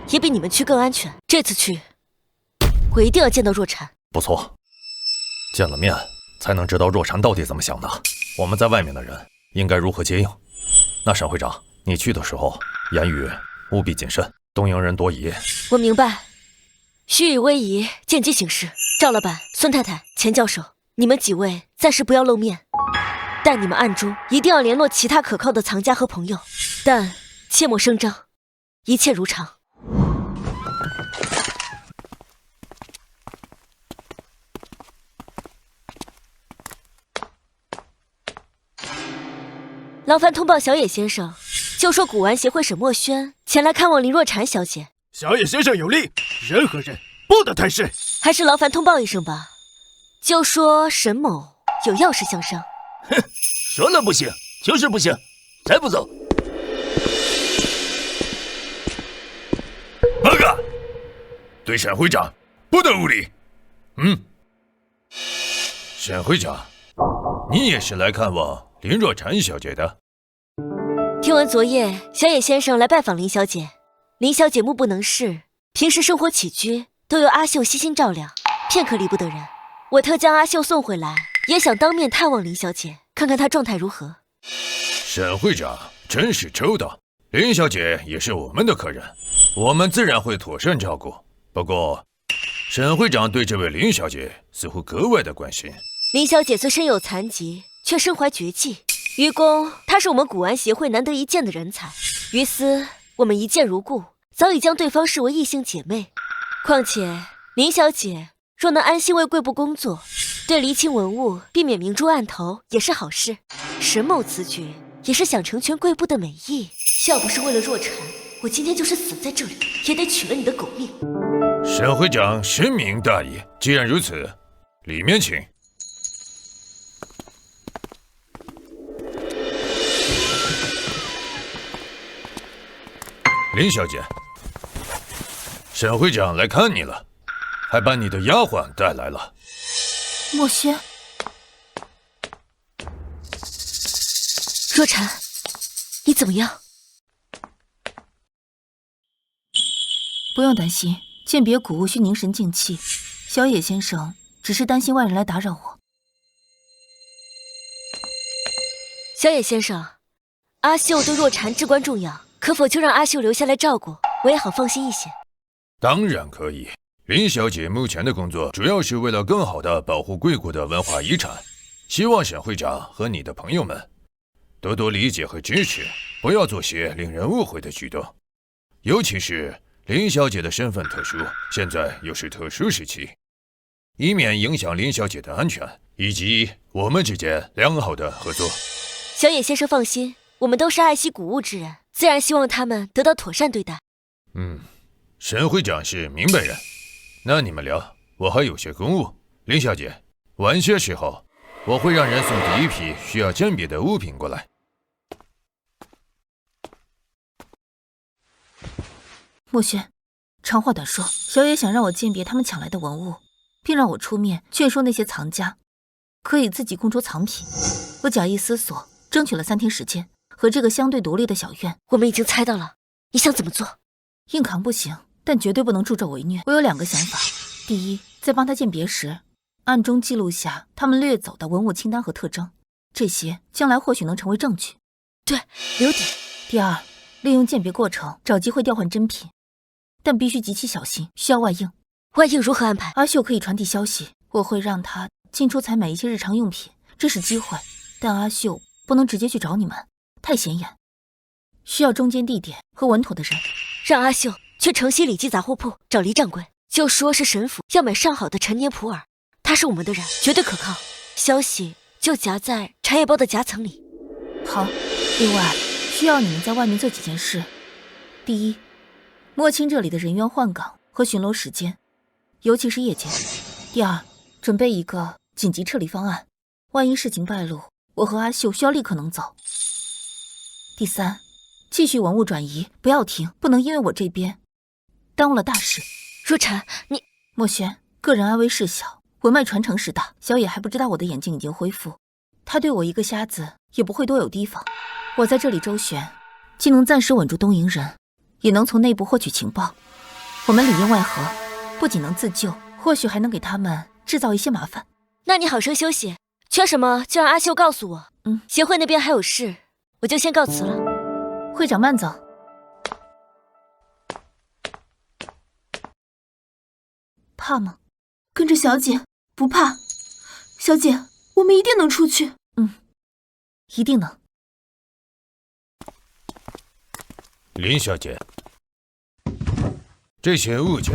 也比你们去更安全。这次去，我一定要见到若禅。不错，见了面才能知道若禅到底怎么想的。我们在外面的人应该如何接应？那沈会长，你去的时候言语务必谨慎，东瀛人多疑。我明白，虚与委蛇，见机行事。赵老板、孙太太、钱教授，你们几位暂时不要露面，但你们暗中一定要联络其他可靠的藏家和朋友，但切莫声张，一切如常。劳烦通报小野先生，就说古玩协会沈墨轩前来看望林若禅小姐。小野先生有令，人和人不得谈事。还是劳烦通报一声吧，就说沈某有要事相商。哼，说了不行就是不行，再不走。报告，对沈会长不得无礼。沈会长，你也是来看望林若禅小姐的？听闻昨夜小野先生来拜访林小姐，林小姐目不能视，平时生活起居都由阿秀悉心照料，片刻离不得人。我特将阿秀送回来，也想当面探望林小姐，看看她状态如何。沈会长真是周到，林小姐也是我们的客人，我们自然会妥善照顾。不过，沈会长对这位林小姐似乎格外的关心。林小姐虽身有残疾，却身怀绝技。于公，她是我们古玩协会难得一见的人才。于私，我们一见如故，早已将对方视为异性姐妹。况且，林小姐若能安心为贵部工作，对厘清文物、避免明珠暗投也是好事。沈某此举也是想成全贵部的美意。要不是为了若禅，我今天就是死在这里，也得取了你的狗命。沈会长深明大义，既然如此，里面请。林小姐，沈会长来看你了，还把你的丫鬟带来了。墨轩，若禅，你怎么样？不用担心，鉴别古物需凝神静气。小野先生只是担心外人来打扰我。小野先生，阿秀对若禅至关重要，可否就让阿秀留下来照顾，我也好放心一些。当然可以。林小姐目前的工作主要是为了更好地保护贵国的文化遗产，希望沈会长和你的朋友们多多理解和支持，不要做些令人误会的举动。尤其是林小姐的身份特殊，现在又是特殊时期，以免影响林小姐的安全以及我们之间良好的合作。小野先生放心，我们都是爱惜古物之人，自然希望他们得到妥善对待。沈会长是明白人，那你们聊，我还有些公务。林小姐，晚些时候我会让人送第一批需要鉴别的物品过来。墨轩，长话短说，小野想让我鉴别他们抢来的文物，并让我出面劝说那些藏家可以自己供出藏品。我假意思索，争取了3天时间，和这个相对独立的小院。我们已经猜到了，你想怎么做？硬扛不行，但绝对不能助纣为虐。我有2个想法：第一，在帮他鉴别时，暗中记录下他们掠走的文物清单和特征，这些将来或许能成为证据。对，留底。第二，利用鉴别过程找机会调换真品，但必须极其小心，需要外应。外应如何安排？阿秀可以传递消息，我会让他进出采买一些日常用品，这是机会。但阿秀不能直接去找你们，太显眼，需要中间地点和稳妥的人。让阿秀去城西里记杂货铺找黎掌柜，就说是神府要买上好的陈年普洱，他是我们的人，绝对可靠。消息就夹在茶叶包的夹层里。好，另外需要你们在外面做几件事：第一，摸清这里的人员换岗和巡逻时间，尤其是夜间；第二，准备一个紧急撤离方案，万一事情败露，我和阿秀需要立刻能走。第三，继续文物转移，不要停，不能因为我这边耽误了大事。若尘，你莫轩，个人安危事小，文脉传承事大。小野还不知道我的眼睛已经恢复，他对我一个瞎子也不会多有提防。我在这里周旋，既能暂时稳住东瀛人，也能从内部获取情报。我们里应外合，不仅能自救，或许还能给他们制造一些麻烦。那你好生休息，缺什么就让阿秀告诉我。协会那边还有事，我就先告辞了。会长慢走。怕吗？跟着小姐不怕。小姐，我们一定能出去。一定能。林小姐，这些物件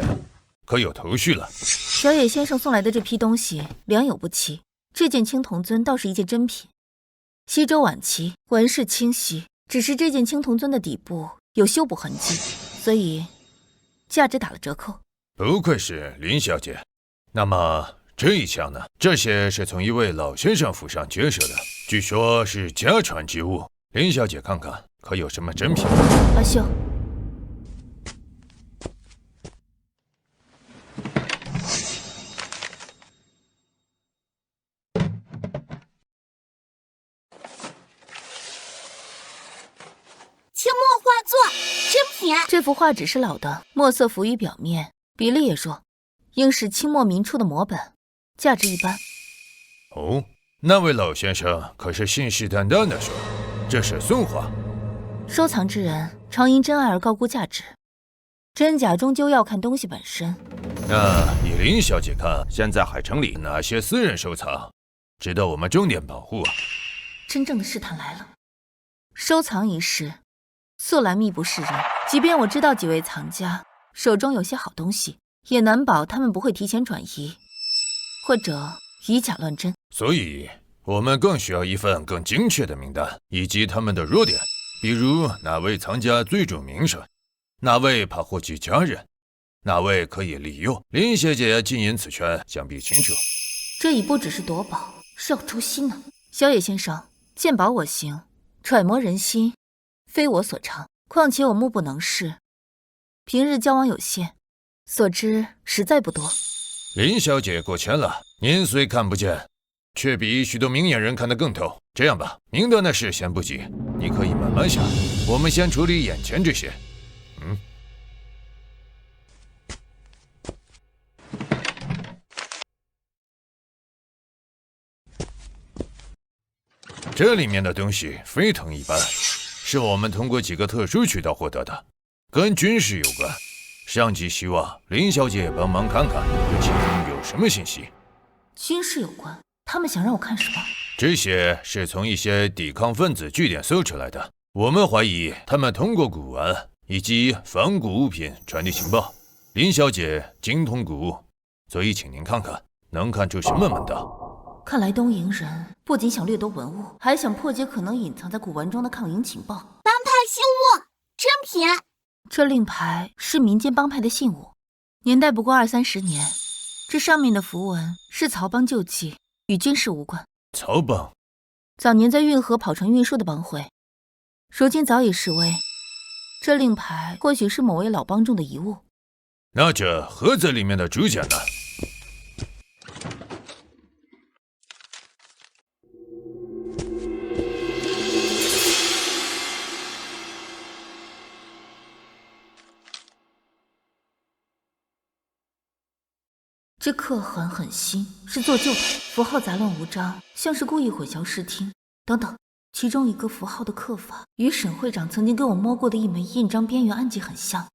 可有头绪了？小野先生送来的这批东西良莠不齐，这件青铜尊倒是一件珍品，西周晚期，纹饰清晰，只是这件青铜尊的底部有修补痕迹，所以价值打了折扣。不愧是林小姐。那么这一枪呢？这些是从一位老先生府上接手的，据说是家传之物。林小姐看看，可有什么珍品？阿秀，清墨画作，珍品。这幅画只是老的，墨色浮于表面，比例也弱，应是清末明初的摹本，价值一般。哦，那位老先生可是信誓旦旦地说这是宋画。收藏之人常因真爱而高估价值，真假终究要看东西本身。那以林小姐看，现在海城里哪些私人收藏值得我们重点保护啊？真正的试探来了。收藏一事，素来秘不示人，即便我知道几位藏家手中有些好东西，也难保他们不会提前转移，或者以假乱真。所以我们更需要一份更精确的名单，以及他们的弱点，比如哪位藏家最重名声，哪位怕获取家人，哪位可以利诱。林小姐尽引此权，想必清楚。这已不只是夺宝，是要诛心呢。小野先生，见宝我行，揣摩人心，非我所长。况且我目不能视，平日交往有限，所知实在不多。林小姐过谦了，您虽看不见，却比许多明眼人看得更透。这样吧，明的那事先不急，你可以慢慢想，我们先处理眼前这些。这里面的东西非同一般，是我们通过几个特殊渠道获得的，跟军事有关。上级希望林小姐帮忙看看，这其中有什么信息。军事有关？他们想让我看什么？这些是从一些抵抗分子据点搜出来的，我们怀疑他们通过古玩以及仿古物品传递情报。林小姐精通古物，所以请您看看，能看出什么门道。看来东瀛人不仅想掠夺文物，还想破解可能隐藏在古玩中的抗营情报。帮派信物，珍品。这令牌是民间帮派的信物，年代不过20-30年。这上面的符文是曹帮救济，与军事无关。曹帮早年在运河跑船运输的帮会，如今早已式微。这令牌或许是某位老帮中的遗物。那这盒子里面的竹简呢？这刻痕很新，是做旧的，符号杂乱无章，像是故意混淆视听。等等，其中一个符号的刻法与沈会长曾经给我摸过的一枚印章边缘暗记很像。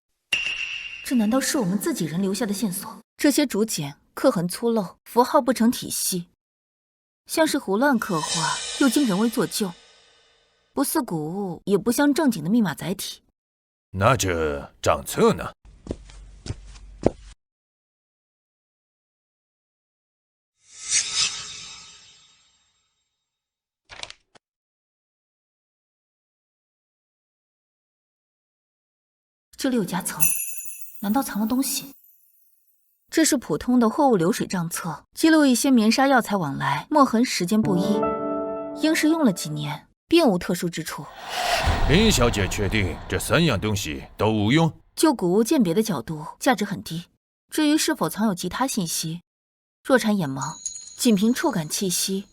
这难道是我们自己人留下的线索？这些竹简刻痕粗陋，符号不成体系，像是胡乱刻画，又经人为做旧。不似古物，也不像正经的密码载体。那这账册呢？这里有夹层，难道藏了东西？这是普通的货物流水账册，记录一些棉纱药材往来，墨痕时间不一，应是用了几年，并无特殊之处。林小姐确定这3样东西都无用？就古物鉴别的角度，价值很低。至于是否藏有其他信息，若禅眼盲，仅凭触感气息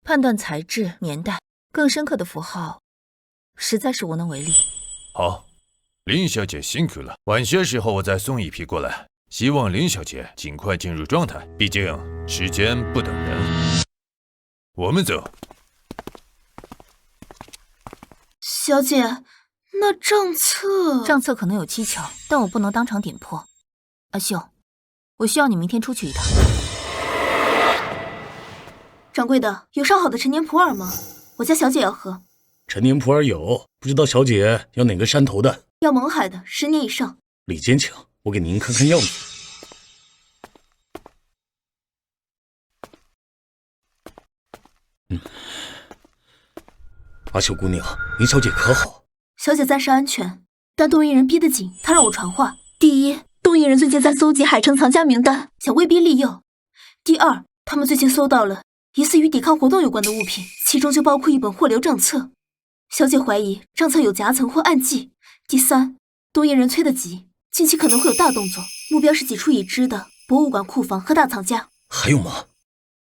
判断材质、年代，更深刻的符号，实在是无能为力。好，林小姐辛苦了，晚些时候我再送一批过来。希望林小姐尽快进入状态，毕竟时间不等人。我们走。小姐，那账册可能有蹊跷，但我不能当场点破。阿秀，我需要你明天出去一趟。掌柜的，有上好的陈年普洱吗？我家小姐要喝。陈年普洱有，不知道小姐要哪个山头的？要勐海的，10年以上。里间请，我给您看看样品。阿秀姑娘，林小姐可好？小姐暂时安全，但东瀛人逼得紧，他让我传话：第一，东瀛人最近在搜集海城藏家名单，想威逼利诱；第二，他们最近搜到了疑似与抵抗活动有关的物品，其中就包括一本货流账册。小姐怀疑账册有夹层或暗记。第三，东瀛人催得急，近期可能会有大动作，目标是几处已知的博物馆、库房和大藏家。还有吗？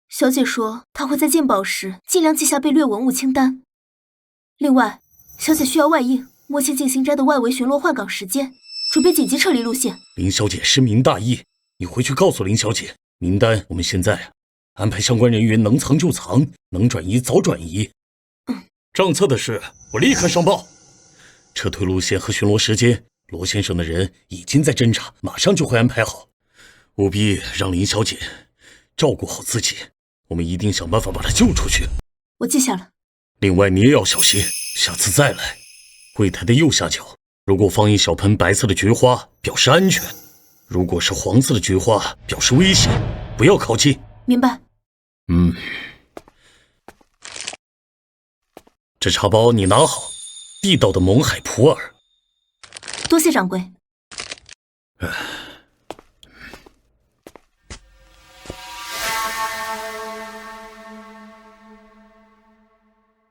小姐说她会在鉴宝时尽量记下被掠文物清单。另外，小姐需要外应，摸清静心斋的外围巡逻换岗时间，准备紧急撤离路线。林小姐深明大义，你回去告诉林小姐，名单我们现在安排相关人员能藏就藏，能转移早转移。账册的事我立刻上报。撤退路线和巡逻时间，罗先生的人已经在侦查，马上就会安排好。务必让林小姐照顾好自己，我们一定想办法把她救出去。我记下了。另外你也要小心，下次再来，柜台的右下角如果放一小盆白色的菊花，表示安全；如果是黄色的菊花，表示危险，不要靠近。明白。这茶包你拿好，地道的勐海普洱。多谢掌柜。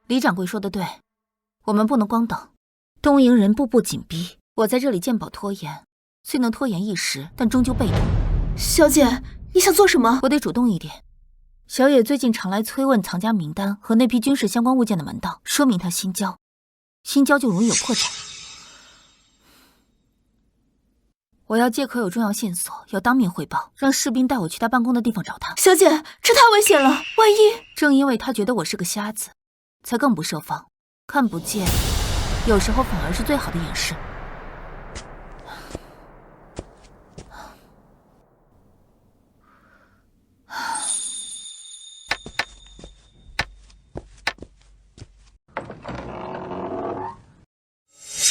李掌柜说的对，我们不能光等。东瀛人步步紧逼，我在这里鉴宝拖延，虽能拖延一时，但终究被动。小姐，你想做什么？我得主动一点。小野最近常来催问藏家名单和那批军事相关物件的门道，说明他心焦，心焦就容易有破绽。我要借口有重要线索，要当面汇报，让士兵带我去他办公的地方找他。小姐，这太危险了，万一……正因为他觉得我是个瞎子，才更不设防，看不见，有时候反而是最好的掩饰。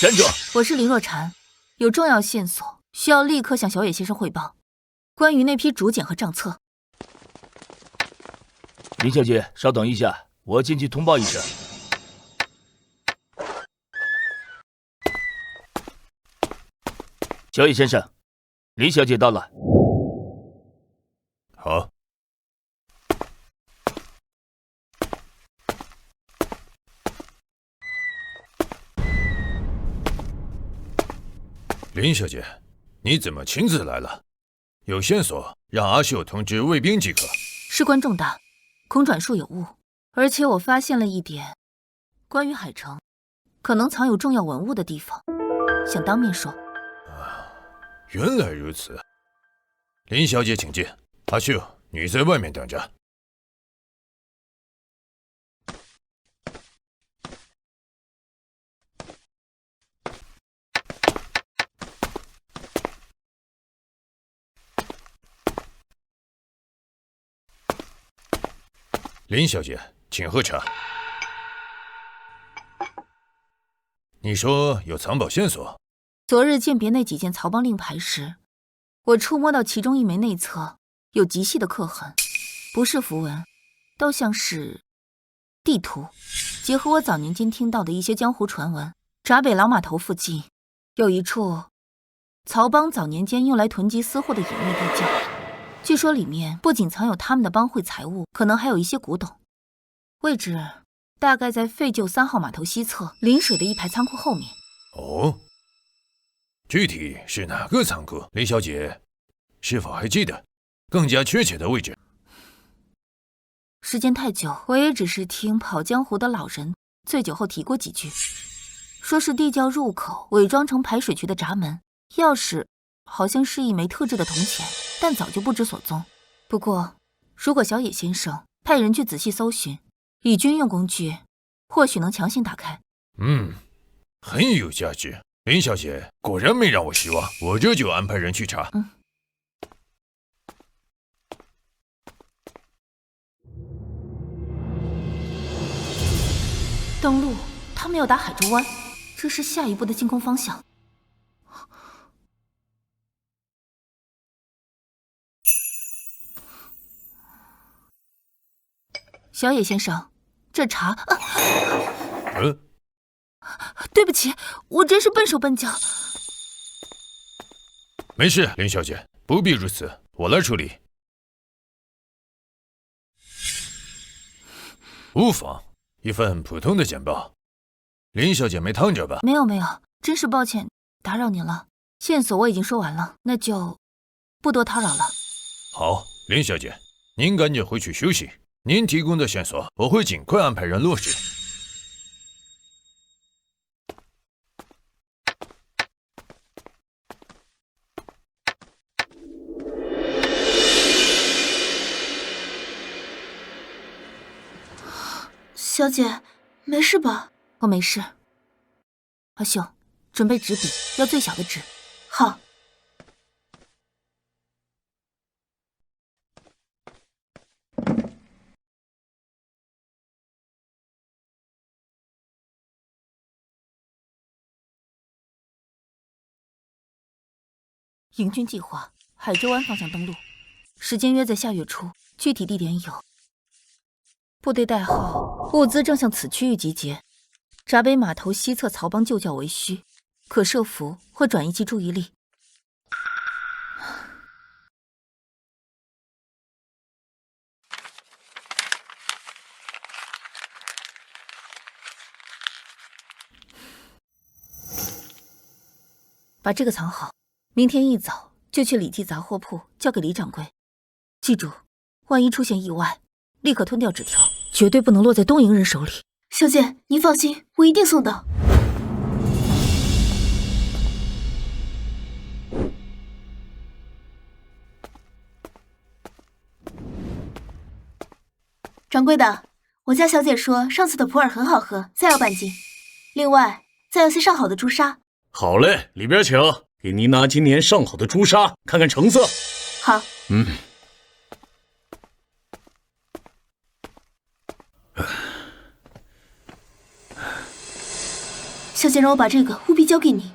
站住！我是林若禅，有重要线索，需要立刻向小野先生汇报。关于那批竹简和账册。林小姐，稍等一下，我进去通报一声。小野先生，林小姐到了。好。林小姐，你怎么亲自来了？有线索，让阿秀通知卫兵即可。事关重大，恐转述有误。而且我发现了一点，关于海城可能藏有重要文物的地方，想当面说。原来如此。林小姐，请进。阿秀，你在外面等着。林小姐，请喝茶。你说有藏宝线索？昨日鉴别那几件曹帮令牌时，我触摸到其中一枚内侧有极细的刻痕，不是符文，倒像是地图。结合我早年间听到的一些江湖传闻，闸北老码头附近有一处曹帮早年间用来囤积私货的隐秘地窖，据说里面不仅藏有他们的帮会财物，可能还有一些古董。位置大概在废旧3号码头西侧临水的一排仓库后面。哦，具体是哪个仓库？林小姐是否还记得更加确切的位置？时间太久，我也只是听跑江湖的老人醉酒后提过几句，说是地窖入口伪装成排水渠的闸门，钥匙好像是一枚特制的铜钱，但早就不知所踪。不过如果小野先生派人去仔细搜寻，以军用工具或许能强行打开。很有价值。林小姐果然没让我失望，我这就安排人去查。登陆，他们要打海州湾，这是下一步的进攻方向。小野先生，这茶……对不起，我真是笨手笨脚。没事，林小姐，不必如此，我来处理。无妨，一份普通的简报。林小姐没烫着吧？没有，真是抱歉，打扰您了。线索我已经说完了，那就不多打扰了。好，林小姐，您赶紧回去休息。您提供的线索，我会尽快安排人落实。小姐，没事吧？我没事。阿秀，准备纸笔，要最小的纸。好。营军计划海州湾方向登陆，时间约在下月初，具体地点有：部队代号，物资正向此区域集结。闸北码头西侧曹帮旧窖为虚，可设伏或转移其注意力。把这个藏好，明天一早就去李记杂货铺交给李掌柜。记住，万一出现意外，立刻吞掉纸条，绝对不能落在东营人手里。小姐，您放心，我一定送到。掌柜的，我家小姐说上次的普洱很好喝，再要半斤。另外，再要些上好的朱砂。好嘞，里边请，给您拿今年上好的朱砂，看看成色。好。小姐让我把这个务必交给你。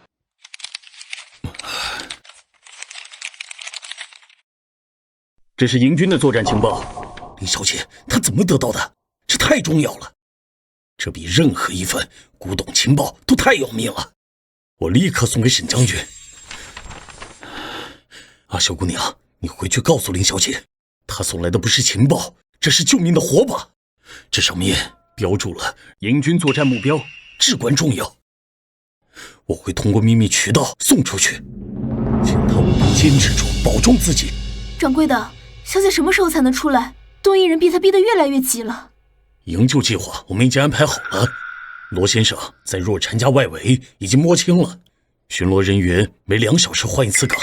这是营军的作战情报，林小姐，她怎么得到的？这太重要了，这比任何一份古董情报都太要命了。我立刻送给沈将军。阿秀姑娘，你回去告诉林小姐，她送来的不是情报，这是救命的火把。这上面标注了营军作战目标，至关重要。我会通过秘密渠道送出去，请她务必坚持住，保重自己。掌柜的，小姐什么时候才能出来？东营人逼她逼得越来越急了。营救计划我们已经安排好了，罗先生在若禅家外围已经摸清了，巡逻人员每2小时换一次岗，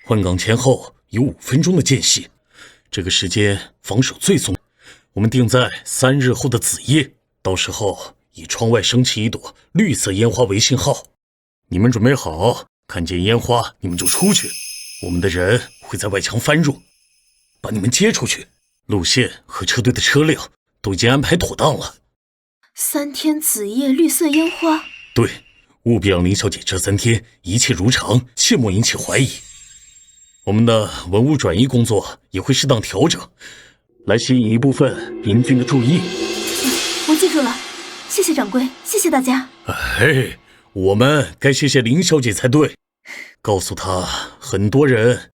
换岗前后有5分钟的间隙，这个时间防守最松。我们定在3日后的子夜，到时候以窗外升起一朵绿色烟花为信号。你们准备好，看见烟花你们就出去，我们的人会在外墙翻入，把你们接出去。路线和车队的车辆都已经安排妥当了。 3天子夜绿色烟花，对，务必让林小姐这3天一切如常，切莫引起怀疑。我们的文物转移工作也会适当调整，来吸引一部分邻居的注意。我记住了，谢谢掌柜，谢谢大家。哎，我们该谢谢林小姐才对，告诉她很多人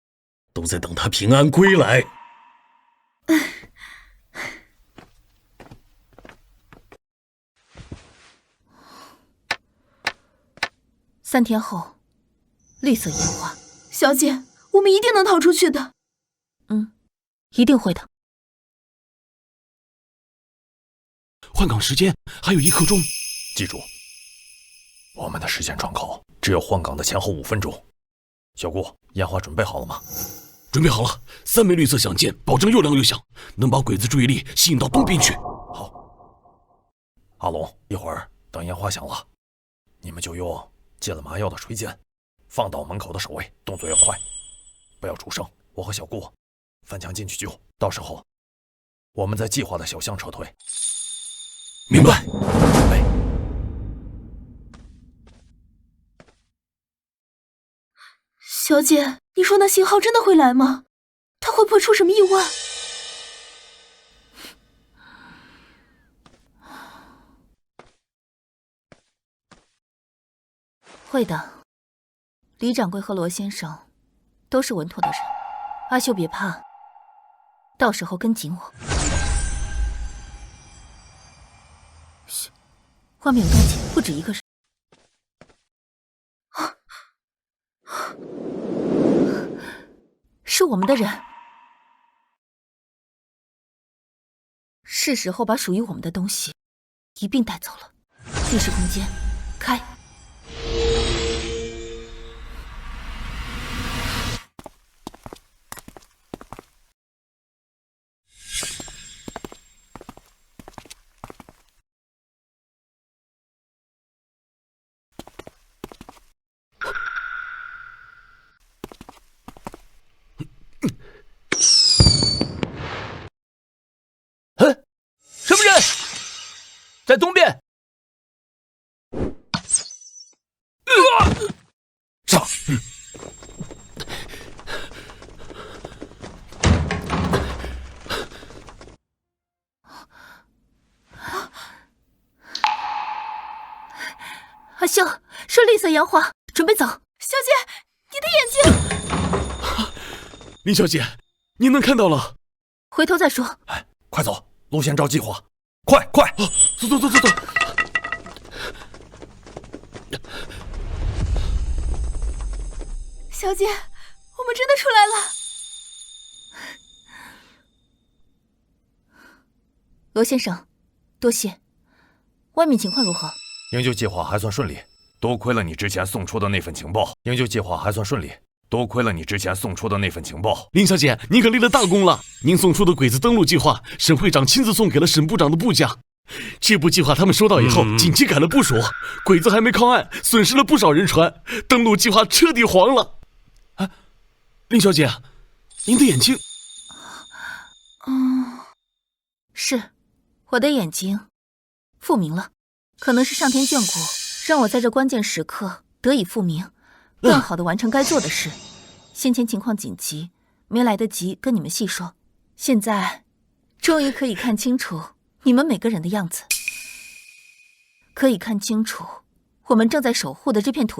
都在等她平安归来。3天后，绿色烟花。小姐，我们一定能逃出去的。一定会的。换岗时间还有1刻钟，记住，我们的时间窗口只有换岗的前后5分钟。小顾，烟花准备好了吗？准备好了，3枚绿色响箭，保证又亮又响，能把鬼子注意力吸引到东边去。好，阿龙，一会儿等烟花响了，你们就用戒了麻药的水箭放到门口的守卫，动作要快，不要出声。我和小顾翻墙进去救，到时候我们在计划的小巷撤退。明白。小姐，你说那信号真的会来吗？他会不会出什么意外？会的，李掌柜和罗先生都是稳妥的人。阿秀别怕，到时候跟紧我。嘘，外面有动静，不止一个人。是我们的人，是时候把属于我们的东西一并带走了。计时空间开。什么人？在东边。上。阿秀，是绿色烟花，准备走。小姐，你的眼睛！林小姐，您能看到了？回头再说。哎，快走，路线照计划，快！走！小姐，我们真的出来了。罗先生，多谢。外面情况如何？营救计划还算顺利，多亏了你之前送出的那份情报。林小姐，您可立了大功了！您送出的鬼子登陆计划，沈会长亲自送给了沈部长的部将。这部计划他们收到以后，紧急改了部署。鬼子还没靠岸，损失了不少人船，登陆计划彻底黄了。啊，林小姐，您的眼睛……是，我的眼睛复明了，可能是上天眷顾，让我在这关键时刻得以复明，更好地完成该做的事。先前情况紧急，没来得及跟你们细说，现在终于可以看清楚你们每个人的样子，可以看清楚我们正在守护的这片土